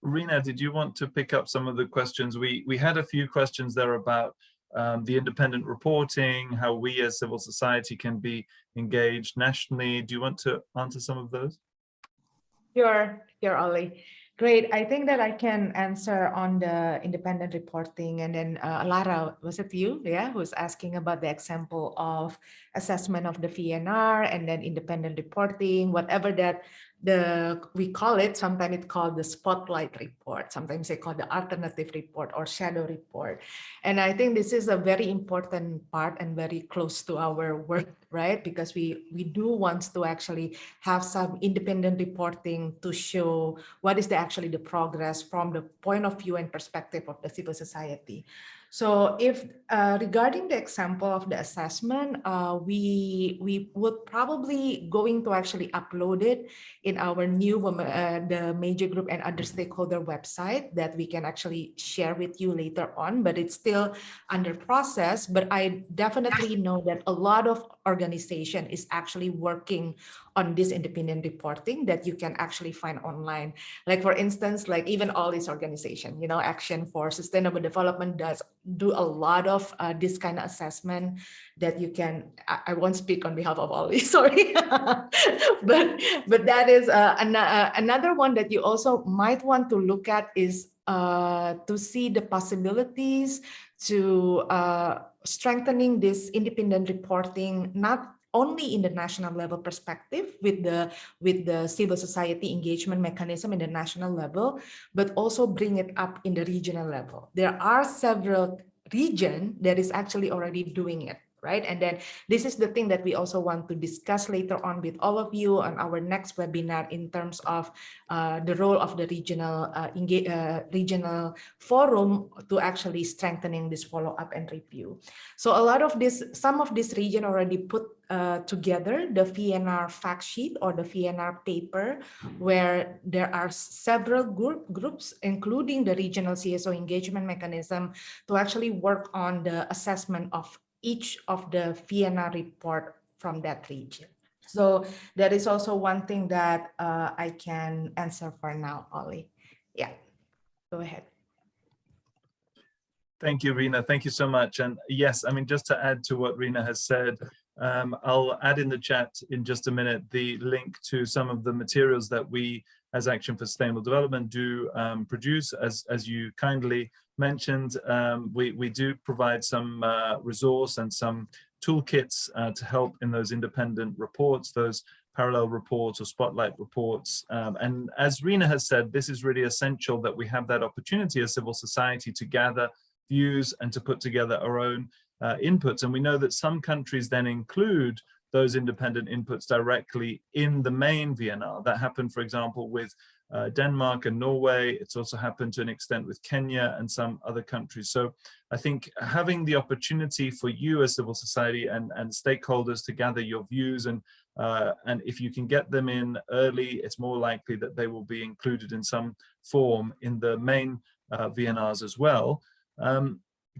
Rina, did you want to pick up some of the questions? We had a few questions there about the independent reporting, how we as civil society can be engaged nationally. Do you want to answer some of those? Sure, Ollie. Great. I think that I can answer on the independent reporting, and then Lara, was it you? Yeah, who's asking about the example of assessment of the VNR and then independent reporting, whatever that we call it. Sometimes it's called the spotlight report. Sometimes they call the alternative report or shadow report. And I think this is a very important part and very close to our work, right? Because we do want to actually have some independent reporting to show what is actually the progress from the point of view and perspective of the civil society. So if regarding the example of the assessment, we would probably going to actually upload it in our new the major group and other stakeholder website that we can actually share with you later on, but it's still under process. But I definitely know that a lot of organization is actually working on this independent reporting that you can actually find online. Like for instance, like even all these organizations, you know, Action for Sustainable Development does do a lot of this kind of assessment that you can, I won't speak on behalf of all these, sorry, but that is another one that you also might want to look at is to see the possibilities to strengthening this independent reporting, not only in the national level perspective with the civil society engagement mechanism in the national level, but also bring it up in the regional level. There are several regions that is actually already doing it, right? And then this is the thing that we also want to discuss later on with all of you on our next webinar in terms of the role of the regional forum to actually strengthening this follow-up and review. So a lot of this, some of this region already put together the VNR fact sheet or the VNR paper, where there are several groups, including the regional CSO engagement mechanism, to actually work on the assessment of each of the VNR report from that region. So that is also one thing that I can answer for now, Ollie. Yeah, go ahead. Thank you, Rina. Thank you so much. And yes, I mean, just to add to what Rina has said, I'll add in the chat in just a minute the link to some of the materials that we as Action for Sustainable Development do produce. As you kindly mentioned, we do provide some resource and some toolkits to help in those independent reports, those parallel reports or spotlight reports. And as Rina has said, this is really essential that we have that opportunity as civil society to gather views and to put together our own inputs. And we know that some countries then include those independent inputs directly in the main VNR. That happened, for example, with Denmark and Norway. It's also happened to an extent with Kenya and some other countries. So I think having the opportunity for you as civil society and stakeholders to gather your views, and if you can get them in early, it's more likely that they will be included in some form in the main VNRs as well.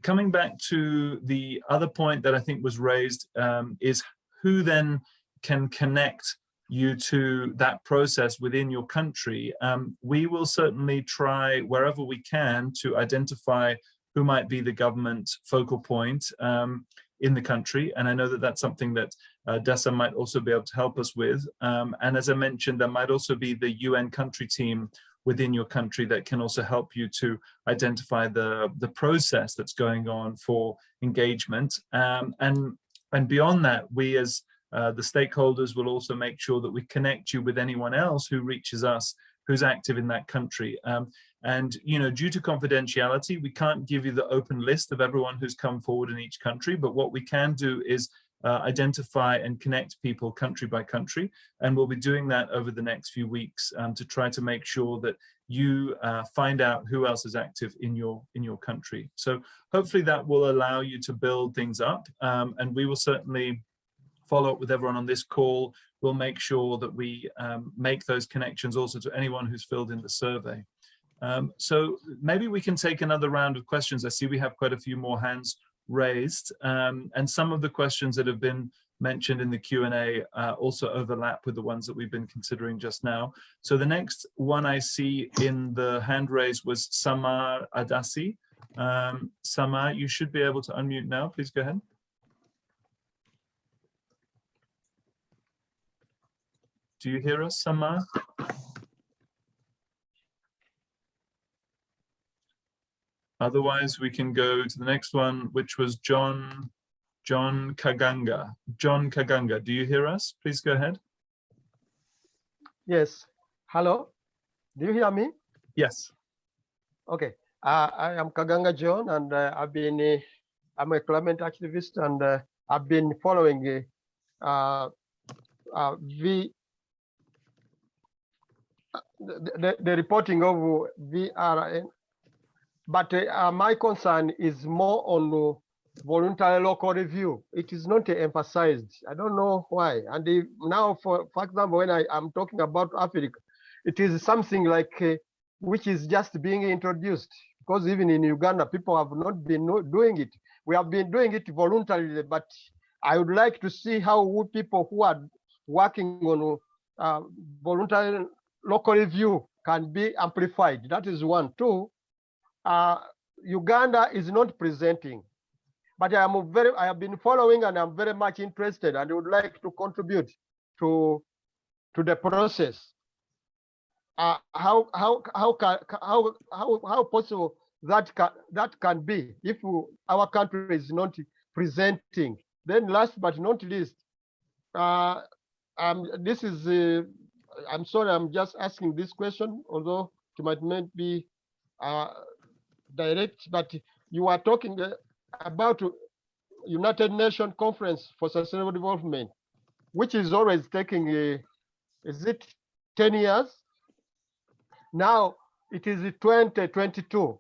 Coming back to the other point that I think was raised is who then can connect you to that process within your country. We will certainly try wherever we can to identify who might be the government focal point in the country. And I know that that's something that DESA might also be able to help us with. And as I mentioned, there might also be the UN country team within your country that can also help you to identify the process that's going on for engagement. And beyond that, we as the stakeholders will also make sure that we connect you with anyone else who reaches us who's active in that country. And you know, due to confidentiality, we can't give you the open list of everyone who's come forward in each country, but what we can do is identify and connect people country by country, and we'll be doing that over the next few weeks to try to make sure that you find out who else is active in your country. So hopefully that will allow you to build things up, and we will certainly follow up with everyone on this call. We'll make sure that we make those connections also to anyone who's filled in the survey. So maybe we can take another round of questions. I see we have quite a few more hands raised, and some of the questions that have been mentioned in the Q&A also overlap with the ones that we've been considering just now. So the next one I see in the hand raise was Samar Adasi. Samar, you should be able to unmute now. Please go ahead. Do you hear us, Samar? Otherwise, we can go to the next one, which was John Kaganga. John Kaganga, do you hear us? Please go ahead. Yes. Hello. Do you hear me? Yes. Okay. I am Kaganga John, and I'm a climate activist, and I've been following the reporting of VRN. But my concern is more on voluntary local review. It is not emphasized. I don't know why. And now, for example, when I am talking about Africa, it is something like which is just being introduced. Because even in Uganda, people have not been doing it. We have been doing it voluntarily, but I would like to see how people who are working on voluntary local review can be amplified. That is one. Two, Uganda is not presenting, but I have been following, and I'm very much interested, and would like to contribute to the process. How possible that can be if our country is not presenting? Then, last but not least, this is I'm sorry, I'm just asking this question, although it might not be direct, but you are talking about United Nations Conference for Sustainable Development, which is always taking is it 10 years? Now it is 2022.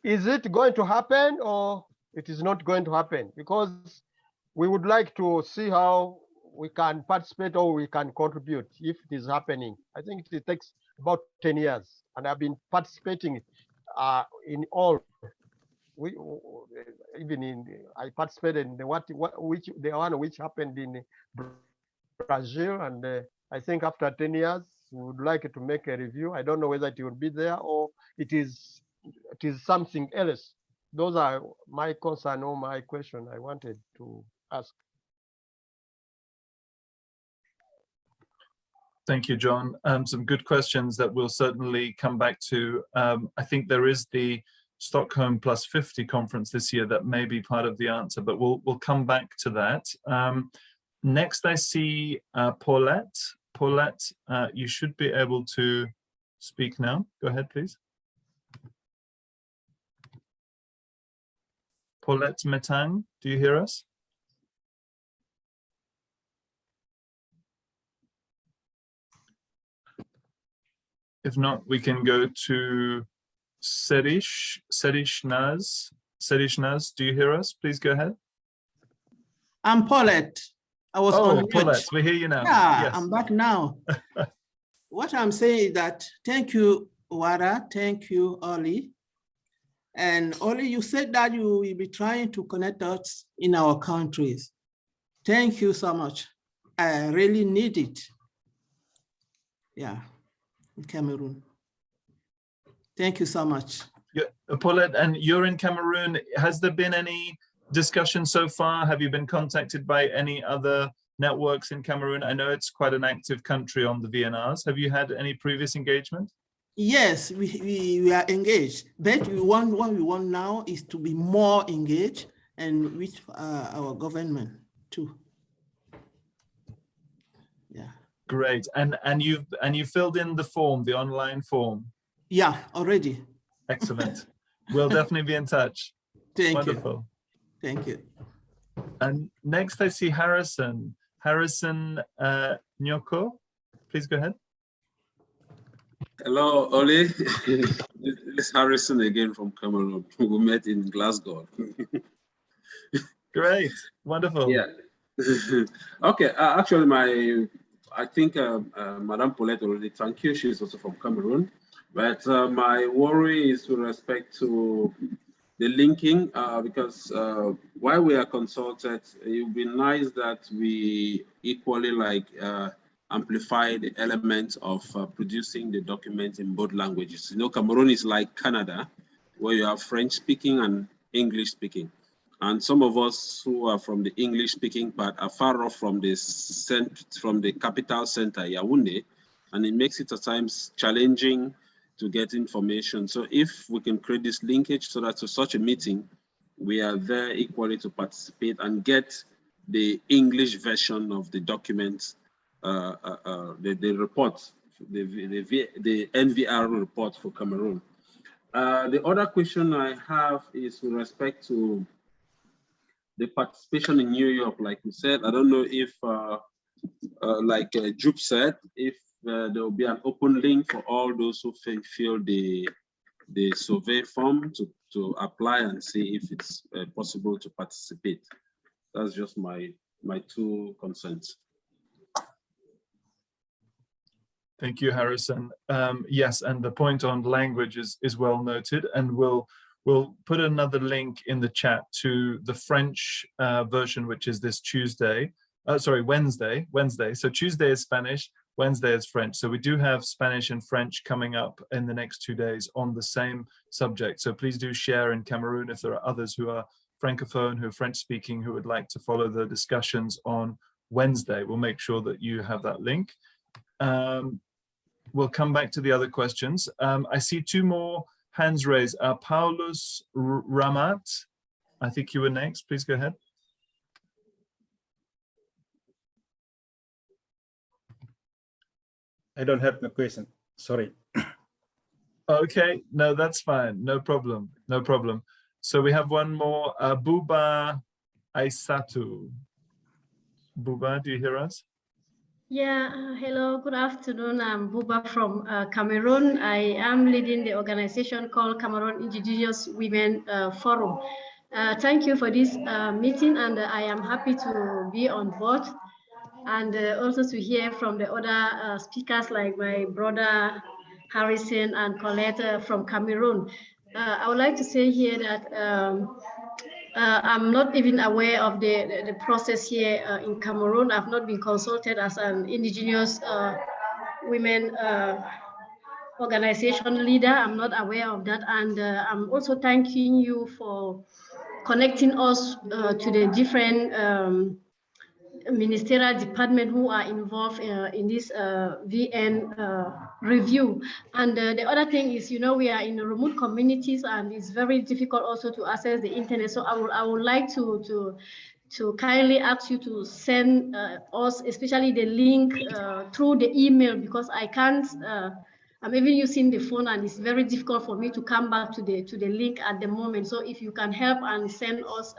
Is it going to happen or it is not going to happen? Because we would like to see how we can participate or we can contribute if it is happening. I think it takes about 10 years, and I've been participating in all. I participated in the one which happened in Brazil, and I think after 10 years we would like to make a review. I don't know whether it will be there or it is something else. Those are my concern or my question I wanted to ask. Thank you, John. Some good questions that we'll certainly come back to. I think there is the Stockholm Plus 50 conference this year that may be part of the answer, but we'll come back to that. Next, I see Paulette. Paulette, you should be able to speak now. Go ahead, please. Paulette Metang, do you hear us? If not, we can go to Serish Naz. Serish Naz, do you hear us? Please go ahead. I'm Paulette. I was on mute. Paulette, we hear you now. Yeah, Yes. I'm back now. What I'm saying is that thank you, Wadja. Thank you, Oli. And Oli, you said that you will be trying to connect us in our countries. Thank you so much. I really need it. Yeah, in Cameroon. Thank you so much. Yeah, Paulette, and you're in Cameroon. Has there been any discussion so far? Have you been contacted by any other networks in Cameroon? I know it's quite an active country on the VNRs. Have you had any previous engagement? Yes, we are engaged, but what we want now is to be more engaged and with our government too. Yeah. Great. And you filled in the form, the online form? Yeah, already. Excellent. We'll definitely be in touch. Thank Wonderful. you. Thank you. And next I see Harrison. Harrison Nyoko, please go ahead. Hello, Oli. This is Harrison again from Cameroon. We met in Glasgow. Great, wonderful. Yeah. Okay. Actually, I think Madame Paulette already thanked you. She's also from Cameroon. But my worry is with respect to the linking, because while we are consulted, it would be nice that we equally amplify the element of producing the document in both languages. You know, Cameroon is like Canada, where you have French speaking and English speaking. And some of us who are from the English speaking part are far off from the capital center, Yaoundé, and it makes it at times challenging to get information. So if we can create this linkage so that to such a meeting, we are there equally to participate and get the English version of the document, the report, the NVR report for Cameroon. The other question I have is with respect to the participation in New York. Like you said, I don't know if, like Jup said, if there will be an open link for all those who fill the survey form to apply and see if it's possible to participate. That's just my two concerns. Thank you, Harrison. Yes, and the point on language is well noted, and we'll put another link in the chat to the French version, which is this Tuesday. Sorry, Wednesday. So Tuesday is Spanish, Wednesday is French. So we do have Spanish and French coming up in the next 2 days on the same subject. So please do share in Cameroon if there are others who are Francophone, who are French speaking, who would like to follow the discussions on Wednesday. We'll make sure that you have that link. We'll come back to the other questions. I see two more hands raised. Paulus Ramat, I think you were next. Please go ahead. I don't have the question. Sorry. Okay, no, that's fine. No problem. No problem. So we have one more. Buba Aisatu. Buba, do you hear us? Yeah, hello, good afternoon. I'm Buba from Cameroon. I am leading the organization called Cameroon Indigenous Women Forum. Thank you for this meeting, and I am happy to be on board and also to hear from the other speakers like my brother Harrison and Colette from Cameroon. I would like to say here that I'm not even aware of the process here in Cameroon. I've not been consulted as an indigenous women organization leader. I'm not aware of that. And I'm also thanking you for connecting us to the different ministerial department who are involved in this VN review. And the other thing is, you know, we are in remote communities and it's very difficult also to access the internet. So I would like to kindly ask you to send us, especially the link through the email, because I can't, I'm even using the phone and it's very difficult for me to come back to the link at the moment. So if you can help and send us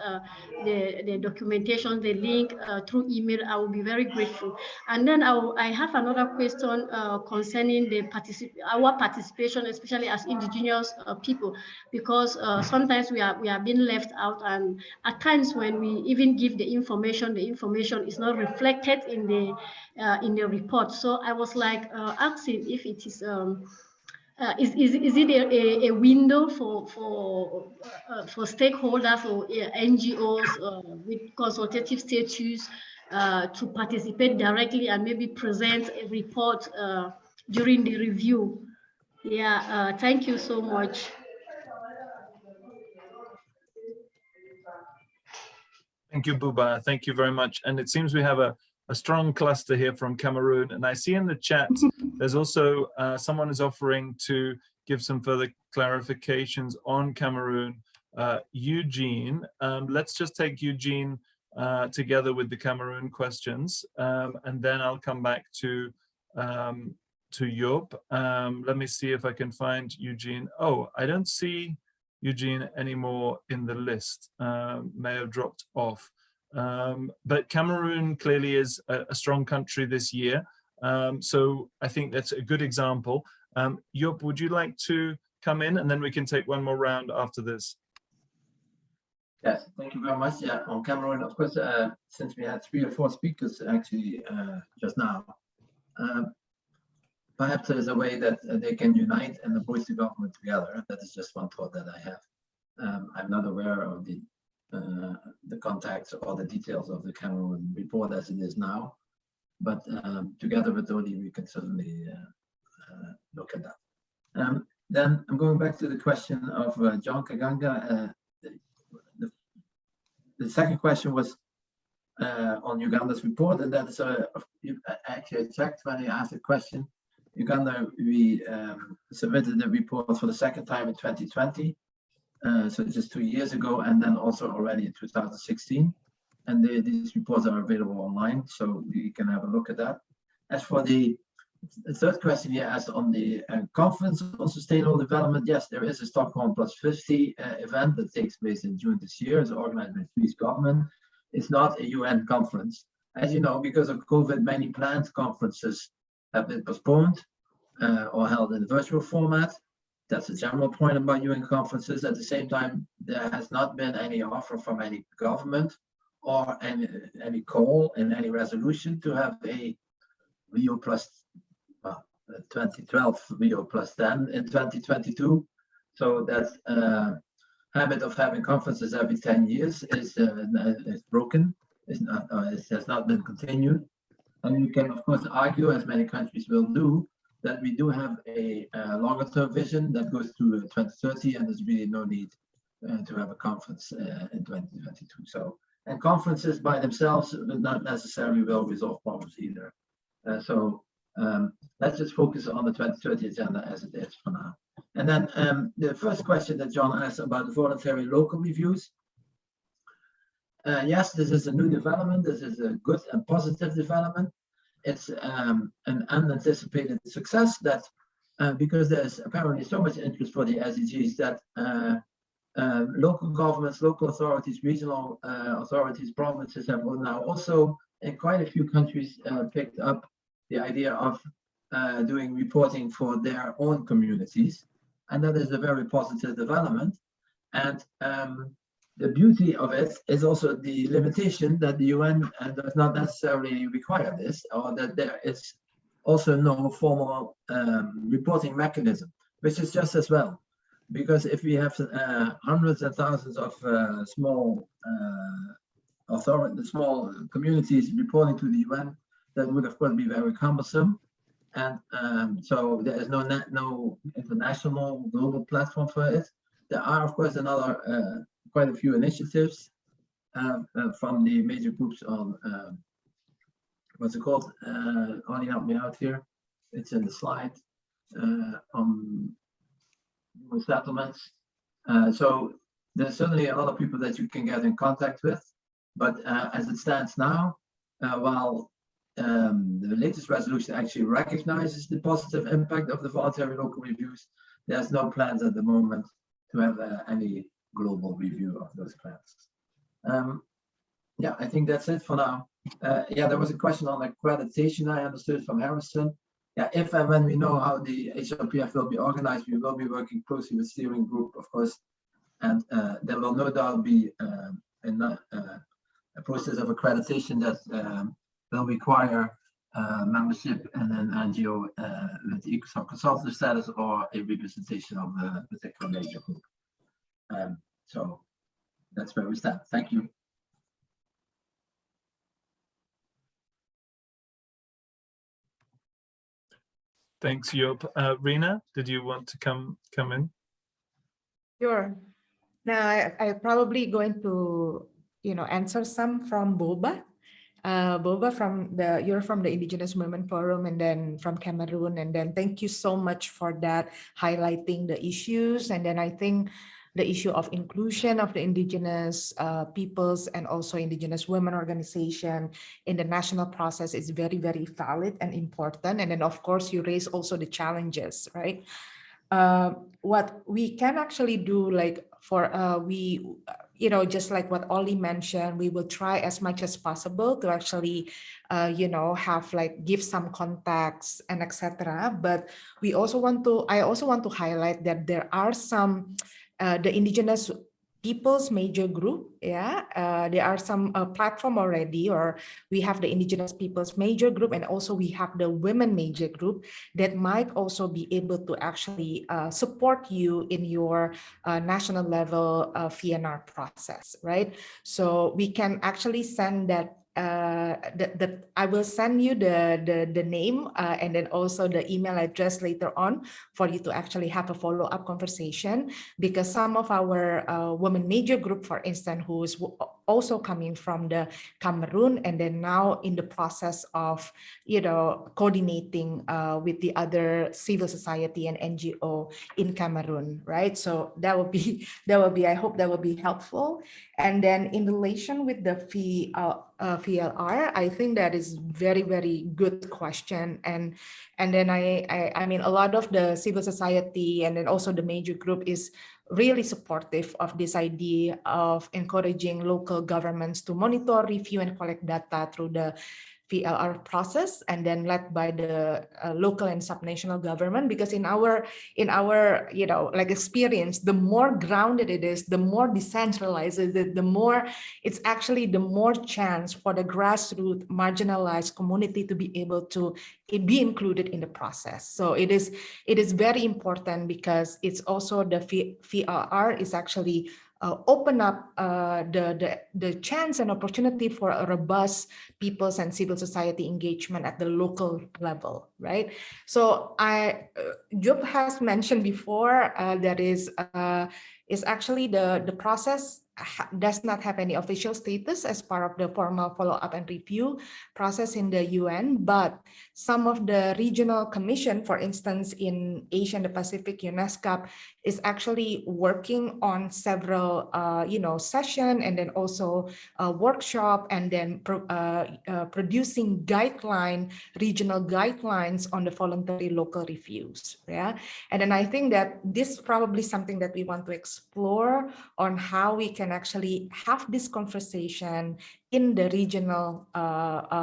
the documentation, the link through email, I will be very grateful. And then I have another question concerning the our participation, especially as indigenous people, because sometimes we are being left out, and at times when we even give the information is not reflected in the report. So I was like asking if it is is it a window for stakeholders or NGOs with consultative status to participate directly and maybe present a report during the review? Yeah, thank you so much. Thank you, Buba. Thank you very much. And it seems we have a strong cluster here from Cameroon. And I see in the chat, there's also someone is offering to give some further clarifications on Cameroon. Eugene, let's just take Eugene together with the Cameroon questions. And then I'll come back to Job. Let me see if I can find Eugene. Oh, I don't see Eugene anymore in the list, may have dropped off. But Cameroon clearly is a strong country this year. So I think that's a good example. Job, would you like to come in and then we can take one more round after this? Yes, thank you very much. Yeah, on Cameroon, of course, since we had 3 or 4 speakers actually just now, perhaps there's a way that they can unite and voice the government together. That is just one thought that I have. I'm not aware of the contacts or the details of the Cameroon report as it is now, but together with Dodi, we can certainly look at that. Then I'm going back to the question of John Kaganga. The second question was on Uganda's report, and that's actually I checked when I asked the question. Uganda, we submitted the report for the second time in 2020, so just 2 years ago, and then also already in 2016. And these reports are available online, so you can have a look at that. As for the third question you asked on the Conference on Sustainable Development, yes, there is a Stockholm Plus 50 event that takes place in June this year. It's organized by the Swiss government. It's not a UN conference. As you know, because of COVID, many planned conferences have been postponed or held in a virtual format. That's a general point about UN conferences. At the same time, there has not been any offer from any government or any call in any resolution to have a Rio plus 2012 Rio plus 10 in 2022. So that habit of having conferences every 10 years is broken. It has not been continued. And you can, of course, argue, as many countries will do, that we do have a longer term vision that goes to 2030, and there's really no need to have a conference in 2022. So, and conferences by themselves not necessarily will resolve problems either. Let's just focus on the 2030 agenda as it is for now. And then the first question that John asked about the voluntary local reviews. Yes, this is a new development. This is a good and positive development. It's an unanticipated success that because there's apparently so much interest for the SDGs that local governments, local authorities, regional authorities, provinces have now also in quite a few countries picked up the idea of doing reporting for their own communities. And that is a very positive development. And the beauty of it is also the limitation that the UN does not necessarily require this, or that there is also no formal reporting mechanism, which is just as well. Because if we have hundreds and thousands of small communities reporting to the UN, that would of course be very cumbersome. And so there is no international global platform for it. There are of course quite a few initiatives from the major groups on what's it called? Ollie, help me out here. It's in the slide on settlements. So there's certainly a lot of people that you can get in contact with, but as it stands now, while the latest resolution actually recognizes the positive impact of the voluntary local reviews, there's no plans at the moment to have any global review of those plans. Yeah, I think that's it for now. Yeah, there was a question on accreditation, I understood, from Harrison. Yeah, if and when we know how the HLPF will be organized, we will be working closely with steering group, of course, and there will no doubt be a process of accreditation that will require membership and an NGO with equal consultative status or a representation of a particular major group. So that's where we stand. Thank you. Thanks, Joop. Rina, did you want to come in? Sure. Now I probably going to answer some from Boba. Boba you're from the Indigenous Women Forum and then from Cameroon, and then thank you so much for that, highlighting the issues. And then I think the issue of inclusion of the indigenous peoples and also indigenous women organization in the national process is very, very valid and important. And then of course you raise also the challenges, right? What we can actually do, like for just like what Ollie mentioned, we will try as much as possible to actually have give some contacts and etc. But I also want to highlight that there are some the indigenous people's major group, there are some platform already, or we have the indigenous people's major group, and also we have the women major group that might also be able to actually support you in your national level VNR process, right? So we can actually send that I will send you the name and then also the email address later on for you to actually have a follow-up conversation, because some of our women major group, for instance, who is also coming from the Cameroon and then now in the process of coordinating with the other civil society and NGO in Cameroon, right? So that will be I hope that will be helpful. And then in relation with the VLR, I think that is very, very good question. And then I mean, a lot of the civil society and then also the major group is really supportive of this idea of encouraging local governments to monitor, review, and collect data through the VLR process, and then led by the local and subnational government, because in our experience, the more grounded it is, the more decentralized it is, the more it's actually the more chance for the grassroots marginalized community to be able to be included in the process. So it is very important, because it's also the VLR is actually open up the chance and opportunity for a robust people's and civil society engagement at the local level, right? So Joop has mentioned before that is actually the process does not have any official status as part of the formal follow-up and review process in the UN, but some of the regional commission, for instance, in Asia and the Pacific, UNESCO, is actually working on several, session and then also a workshop, and then producing regional guidelines on the voluntary local reviews. Yeah, and then I think that this is probably something that we want to explore on how we can actually have this conversation in the regional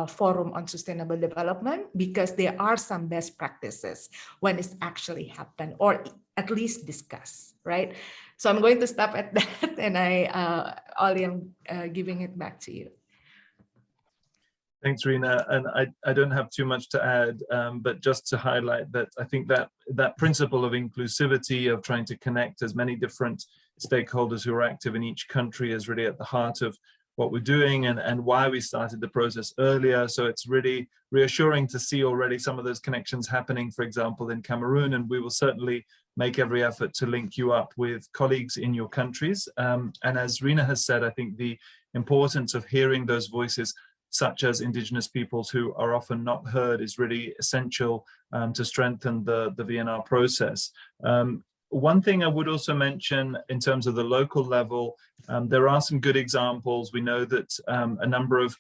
forum on sustainable development, because there are some best practices when it's actually happened, or at least discuss, right? So I'm going to stop at that, and Ollie, I'm giving it back to you. Thanks, Rina. And I don't have too much to add, but just to highlight that I think that principle of inclusivity, of trying to connect as many different stakeholders who are active in each country, is really at the heart of what we're doing and why we started the process earlier. So it's really reassuring to see already some of those connections happening, for example, in Cameroon, and we will certainly make every effort to link you up with colleagues in your countries. And as Rina has said, I think the importance of hearing those voices, such as indigenous peoples who are often not heard, is really essential to strengthen the VNR process. One thing I would also mention in terms of the local level, there are some good examples. We know that a number of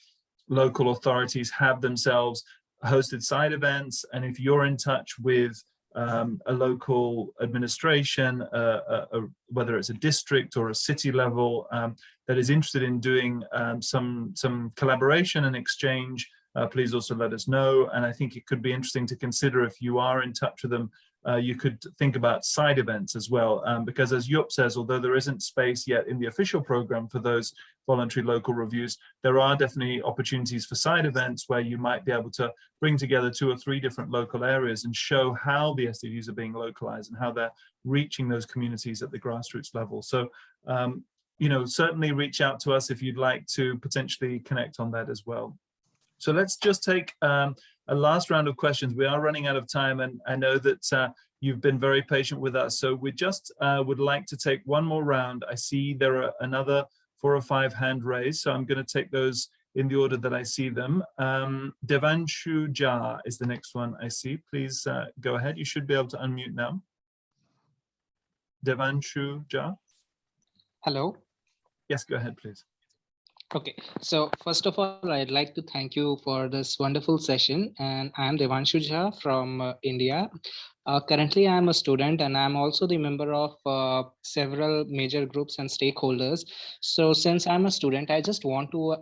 local authorities have themselves hosted side events, and if you're in touch with a local administration, whether it's a district or a city level, that is interested in doing some collaboration and exchange, please also let us know. And I think it could be interesting to consider, if you are in touch with them, you could think about side events as well, because as Joop says, although there isn't space yet in the official program for those voluntary local reviews, there are definitely opportunities for side events where you might be able to bring together 2 or 3 different local areas and show how the SDGs are being localized and how they're reaching those communities at the grassroots level. So, certainly reach out to us if you'd like to potentially connect on that as well. So let's just take a last round of questions. We are running out of time, and I know that you've been very patient with us. So we just would like to take one more round. I see there are another 4 or 5 hand raised, so I'm going to take those in the order that I see them. Devanshu Jha is the next one I see. Please go ahead. You should be able to unmute now. Devanshu Jha. Hello. Yes, go ahead, please. Okay, so first of all, I'd like to thank you for this wonderful session. And I'm Devanshu Jha from India. Currently, I'm a student, and I'm also the member of several major groups and stakeholders. So since I'm a student, I just want to,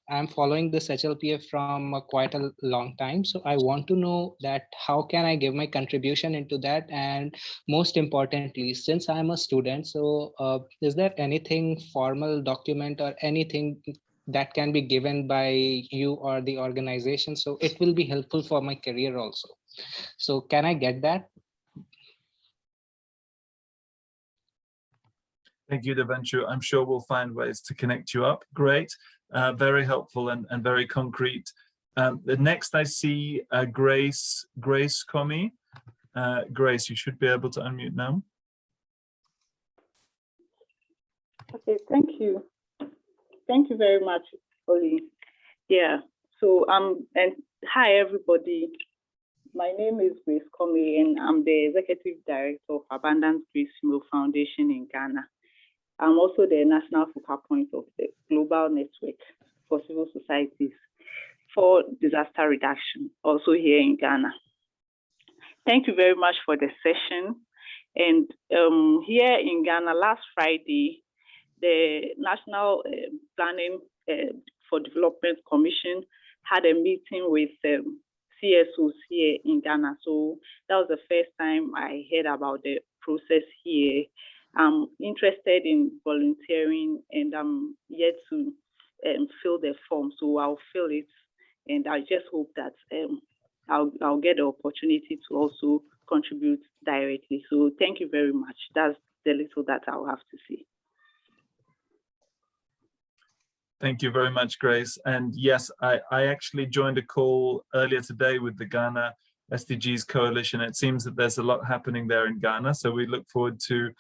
I'm following this HLPF from quite a long time. So I want to know that how can I give my contribution into that? And most importantly, since I'm a student, so is there anything formal document or anything that can be given by you or the organization? So it will be helpful for my career also. So can I get that? Thank you, Devanshu. I'm sure we'll find ways to connect you up. Great, very helpful and very concrete. The next I see Grace Comey. Grace, you should be able to unmute now. Okay, thank you. Thank you very much, Oli. Yeah, so and hi everybody. My name is Grace Comey, and I'm the Executive Director of Abundance Grace Female Foundation in Ghana. I'm also the National Focal Point of the Global Network for Civil Societies for Disaster Reduction, also here in Ghana. Thank you very much for the session. And here in Ghana, last Friday, the National Planning for Development Commission had a meeting with CSOs here in Ghana. So that was the first time I heard about the process here. I'm interested in volunteering, and I'm yet to fill the form. So I'll fill it, and I just hope that I'll get the opportunity to also contribute directly. So thank you very much. That's the little that I'll have to say. Thank you very much, Grace. And yes, I actually joined a call earlier today with the Ghana SDGs Coalition. It seems that there's a lot happening there in Ghana. So we look forward to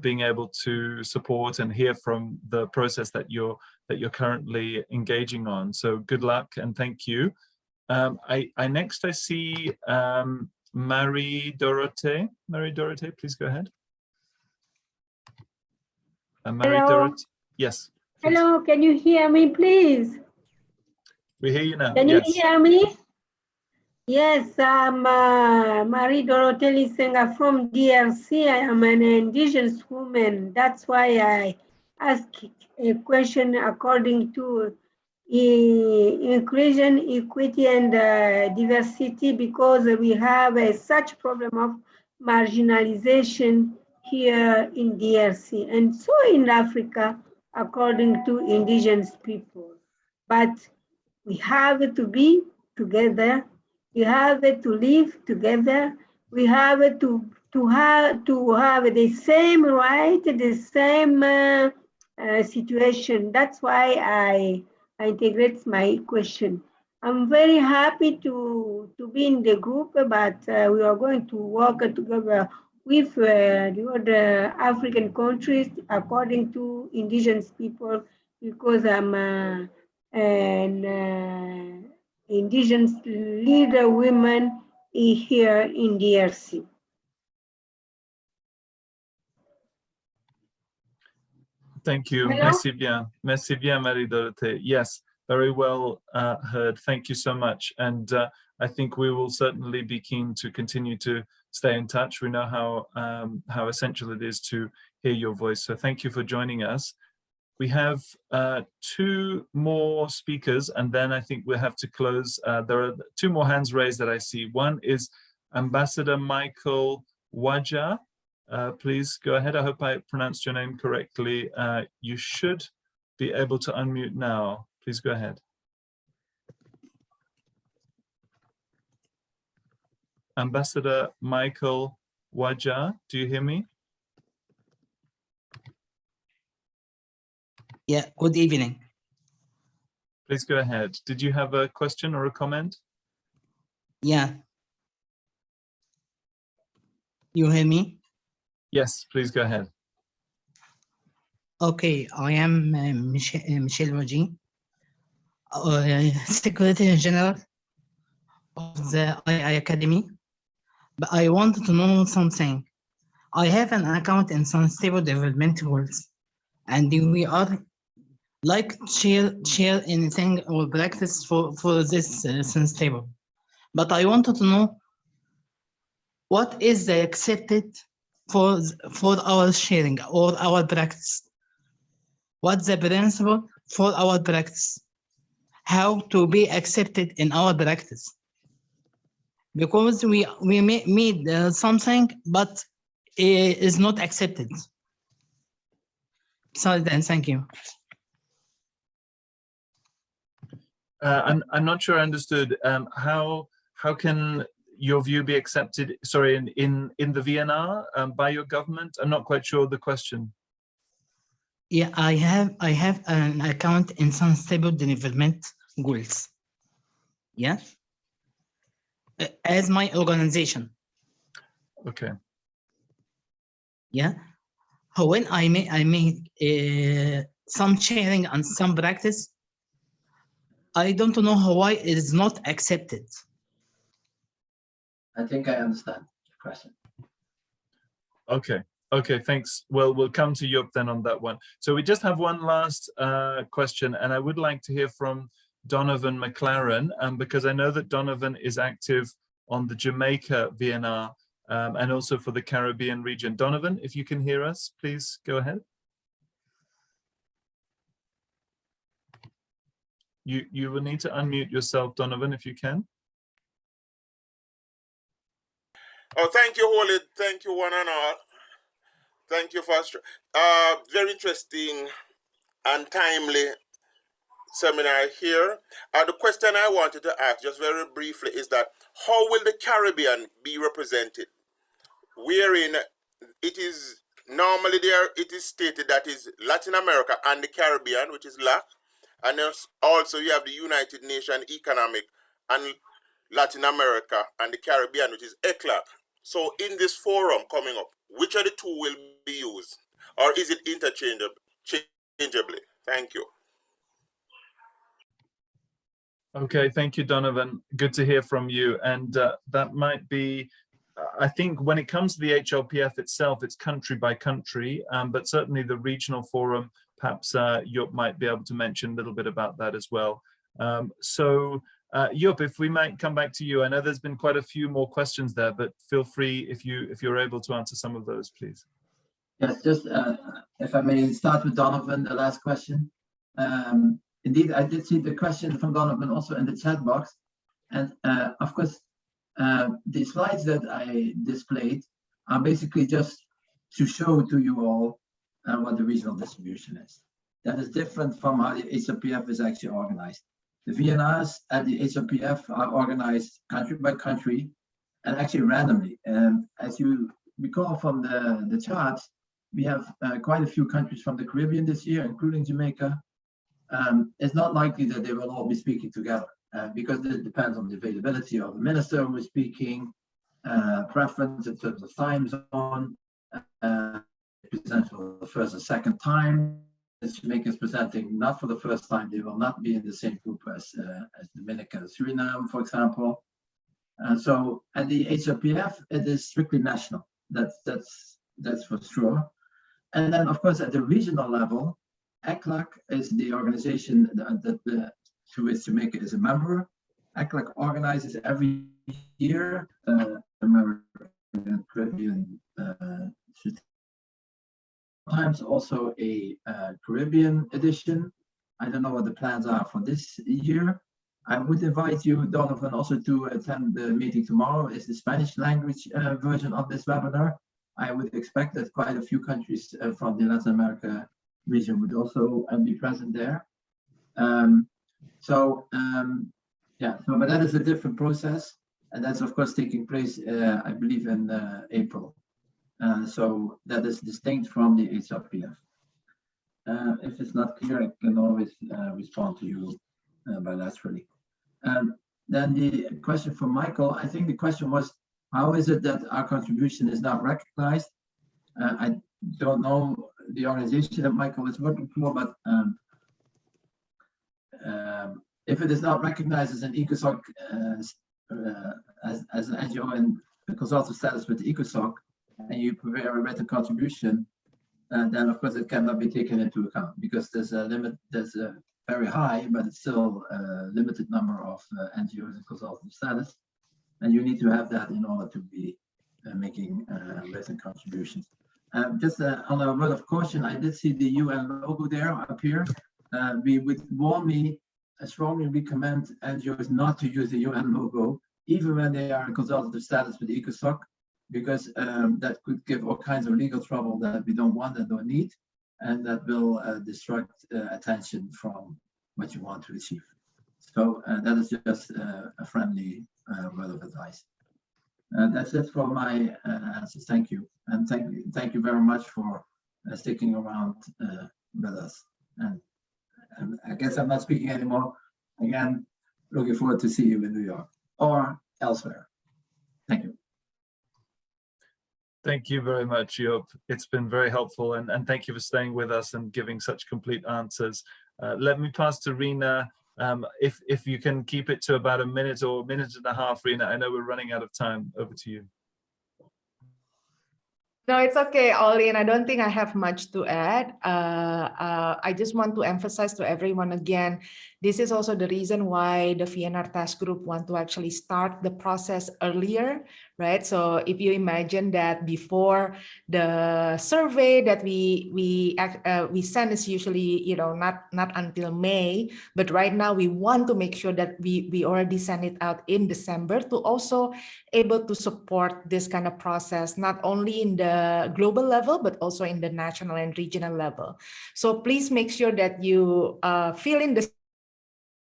being able to support and hear from the process that you're currently engaging on. So good luck and thank you. Next I see Marie Dorothée. Marie Dorothée, please go ahead. Marie Dorothée, yes. Please. Hello, can you hear me, please? We hear you now. Can yes. you hear me? Yes, I'm Marie Dorothée Lisenga from DRC. I am an indigenous woman. That's why I ask a question according to inclusion, equity, and diversity, because we have such problem of marginalization here in DRC and so in Africa, according to indigenous people. But we have to be together. We have to live together. We have to have the same right, the same situation. That's why I integrate my question. I'm very happy to be in the group, but we are going to work together with the other African countries according to indigenous people, because I'm an indigenous leader women here in DRC. Thank you. Hello? Merci bien. Merci bien, Marie Dorothée. Yes, very well heard. Thank you so much. And I think we will certainly be keen to continue to stay in touch. We know how essential it is to hear your voice. So thank you for joining us. We have two more speakers, and then I think we'll have to close. There are two more hands raised that I see. One is Ambassador Michael Wadja. Please go ahead. I hope I pronounced your name correctly. You should be able to unmute now. Please go ahead. Ambassador Michael Wadja, do you hear me? Yeah, good evening. Please go ahead. Did you have a question or a comment? Yeah. You hear me? Yes, please go ahead. Okay, I am Michel Wadji, Secretary General of the II Academy. But I wanted to know something. I have an account in Sustainable Development Goals, and we are like share anything or practice for this sustainable. But I wanted to know what is the accepted for our sharing or our practice. What's the principle for our practice? How to be accepted in our practice? Because we made something, but it is not accepted. So then, thank you. I'm not sure I understood. How can your view be accepted? Sorry, in the VNR by your government? I'm not quite sure the question. Yeah, I have an account in Sustainable Development Goals. Yeah, as my organization. Okay. Yeah, when I make some sharing and some practice, I don't know why it is not accepted. I think I understand your question. Okay. Okay, thanks. Well, we'll come to Yop then on that one. So we just have one last question, and I would like to hear from Donovan Mclaren, because I know that Donovan is active on the Jamaica VNR and also for the Caribbean region. Donovan, if you can hear us, please go ahead. You will need to unmute yourself, Donovan, if you can. Oh, thank you, Holy. Thank you, one and all. Thank you, Foster. Very interesting and timely seminar here. The question I wanted to ask, just very briefly, is that how will the Caribbean be represented? Wherein it is normally there, it is stated that is Latin America and the Caribbean, which is LAC, and also you have the United Nations Economic and Latin America and the Caribbean, which is ECLAC. So in this forum coming up, which of the two will be used? Or is it interchangeably? Thank you. Okay, thank you, Donovan. Good to hear from you. And that might be, I think when it comes to the HLPF itself, it's country by country, but certainly the regional forum, perhaps Joop might be able to mention a little bit about that as well. Joop, if we might come back to you, I know there's been quite a few more questions there, but feel free if you're able to answer some of those, please. Yes, just if I may start with Donovan, the last question. Indeed, I did see the question from Donovan also in the chat box. And of course, the slides that I displayed are basically just to show to you all what the regional distribution is. That is different from how the HLPF is actually organized. The VNRs at the HLPF are organized country by country and actually randomly. As you recall from the charts, we have quite a few countries from the Caribbean this year, including Jamaica. It's not likely that they will all be speaking together because it depends on the availability of the minister who is speaking, preference in terms of time zone, present for the first or second time. As Jamaica is presenting not for the first time, they will not be in the same group as Dominica and Suriname, for example. So at the HLPF, it is strictly national. That's for sure. And then, of course, at the regional level, ECLAC is the organization to which Jamaica is a member. ECLAC organizes every year American Caribbean, sometimes also a Caribbean edition. I don't know what the plans are for this year. I would invite you, Donovan, also to attend the meeting tomorrow. It's the Spanish language version of this webinar. I would expect that quite a few countries from the Latin America region would also be present there. But that is a different process, and that's of course taking place, I believe, in April. So that is distinct from the HLPF. If it's not clear, I can always respond to you bilaterally. Then the question from Michael, I think the question was, how is it that our contribution is not recognized? I don't know the organization that Michael is working for, but if it is not recognized as an ECOSOC, as an NGO in consultative status with the ECOSOC, and you prepare a written contribution, then of course it cannot be taken into account because there's a limit, there's a very high, but it's still a limited number of NGOs in consultative status. And you need to have that in order to be making written contributions. Just on a word of caution, I did see the UN logo there up here. We would strongly recommend NGOs not to use the UN logo, even when they are in consultative status with ECOSOC, because that could give all kinds of legal trouble that we don't want and don't need, and that will distract attention from what you want to achieve. So that is just a friendly word of advice. That's it for my answers. Thank you, and thank you very much for sticking around with us. And I guess I'm not speaking anymore. Again, looking forward to see you in New York or elsewhere. Thank you. Thank you very much, Joop. It's been very helpful, and thank you for staying with us and giving such complete answers. Let me pass to Rina. If you can keep it to about a minute or a minute and a half, Rina. I know we're running out of time. Over to you. No, it's okay, Ollie, and I don't think I have much to add. I just want to emphasize to everyone again, this is also the reason why the VNR task group want to actually start the process earlier, right? So if you imagine that before the survey that we send is usually, you know, not until May, but right now we want to make sure that we already send it out in December to also able to support this kind of process, not only in the global level, but also in the national and regional level. So please make sure that you fill in the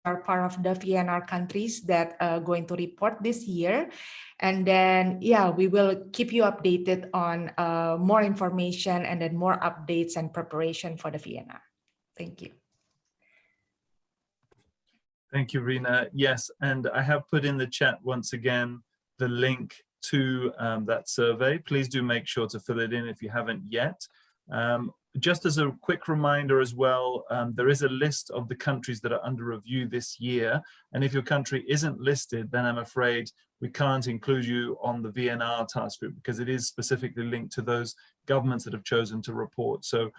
are part of the VNR countries that are going to report this year. And then, yeah, we will keep you updated on more information and then more updates and preparation for the VNR. Thank you. Thank you, Rina. Yes, and I have put in the chat once again the link to that survey. Please do make sure to fill it in if you haven't yet. Just as a quick reminder as well, there is a list of the countries that are under review this year. And if your country isn't listed, then I'm afraid we can't include you on the VNR task group because it is specifically linked to those governments that have chosen to report. So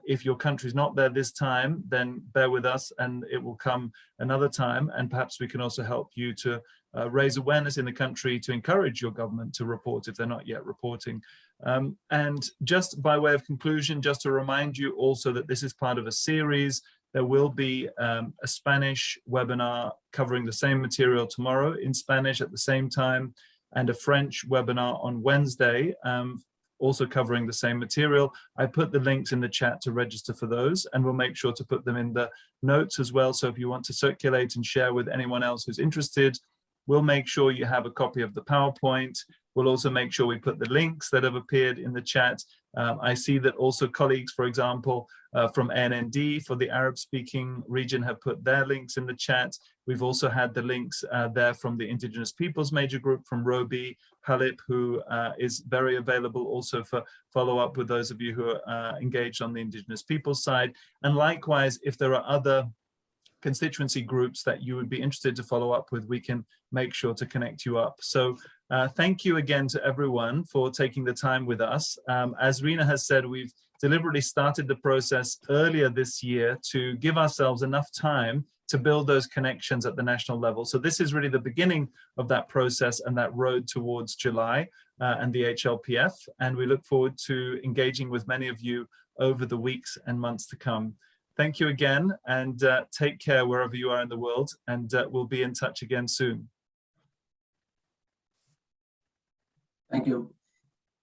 if your country is not there this time, then bear with us and it will come another time. And perhaps we can also help you to raise awareness in the country to encourage your government to report if they're not yet reporting. And just by way of conclusion, just to remind you also that this is part of a series. There will be a Spanish webinar covering the same material tomorrow in Spanish at the same time, and a French webinar on Wednesday, also covering the same material. I put the links in the chat to register for those, and we'll make sure to put them in the notes as well. So if you want to circulate and share with anyone else who's interested, we'll make sure you have a copy of the PowerPoint. We'll also make sure we put the links that have appeared in the chat. I see that also colleagues, for example, from NND for the Arab-speaking region have put their links in the chat. We've also had the links there from the Indigenous Peoples Major Group from Robi Halip, who is very available also for follow-up with those of you who are engaged on the Indigenous Peoples side. And likewise, if there are other constituency groups that you would be interested to follow up with, we can make sure to connect you up. So thank you again to everyone for taking the time with us. As Rina has said, we've deliberately started the process earlier this year to give ourselves enough time to build those connections at the national level. So this is really the beginning of that process and that road towards July and the HLPF. And we look forward to engaging with many of you over the weeks and months to come. Thank you again, and take care wherever you are in the world, and we'll be in touch again soon. Thank you.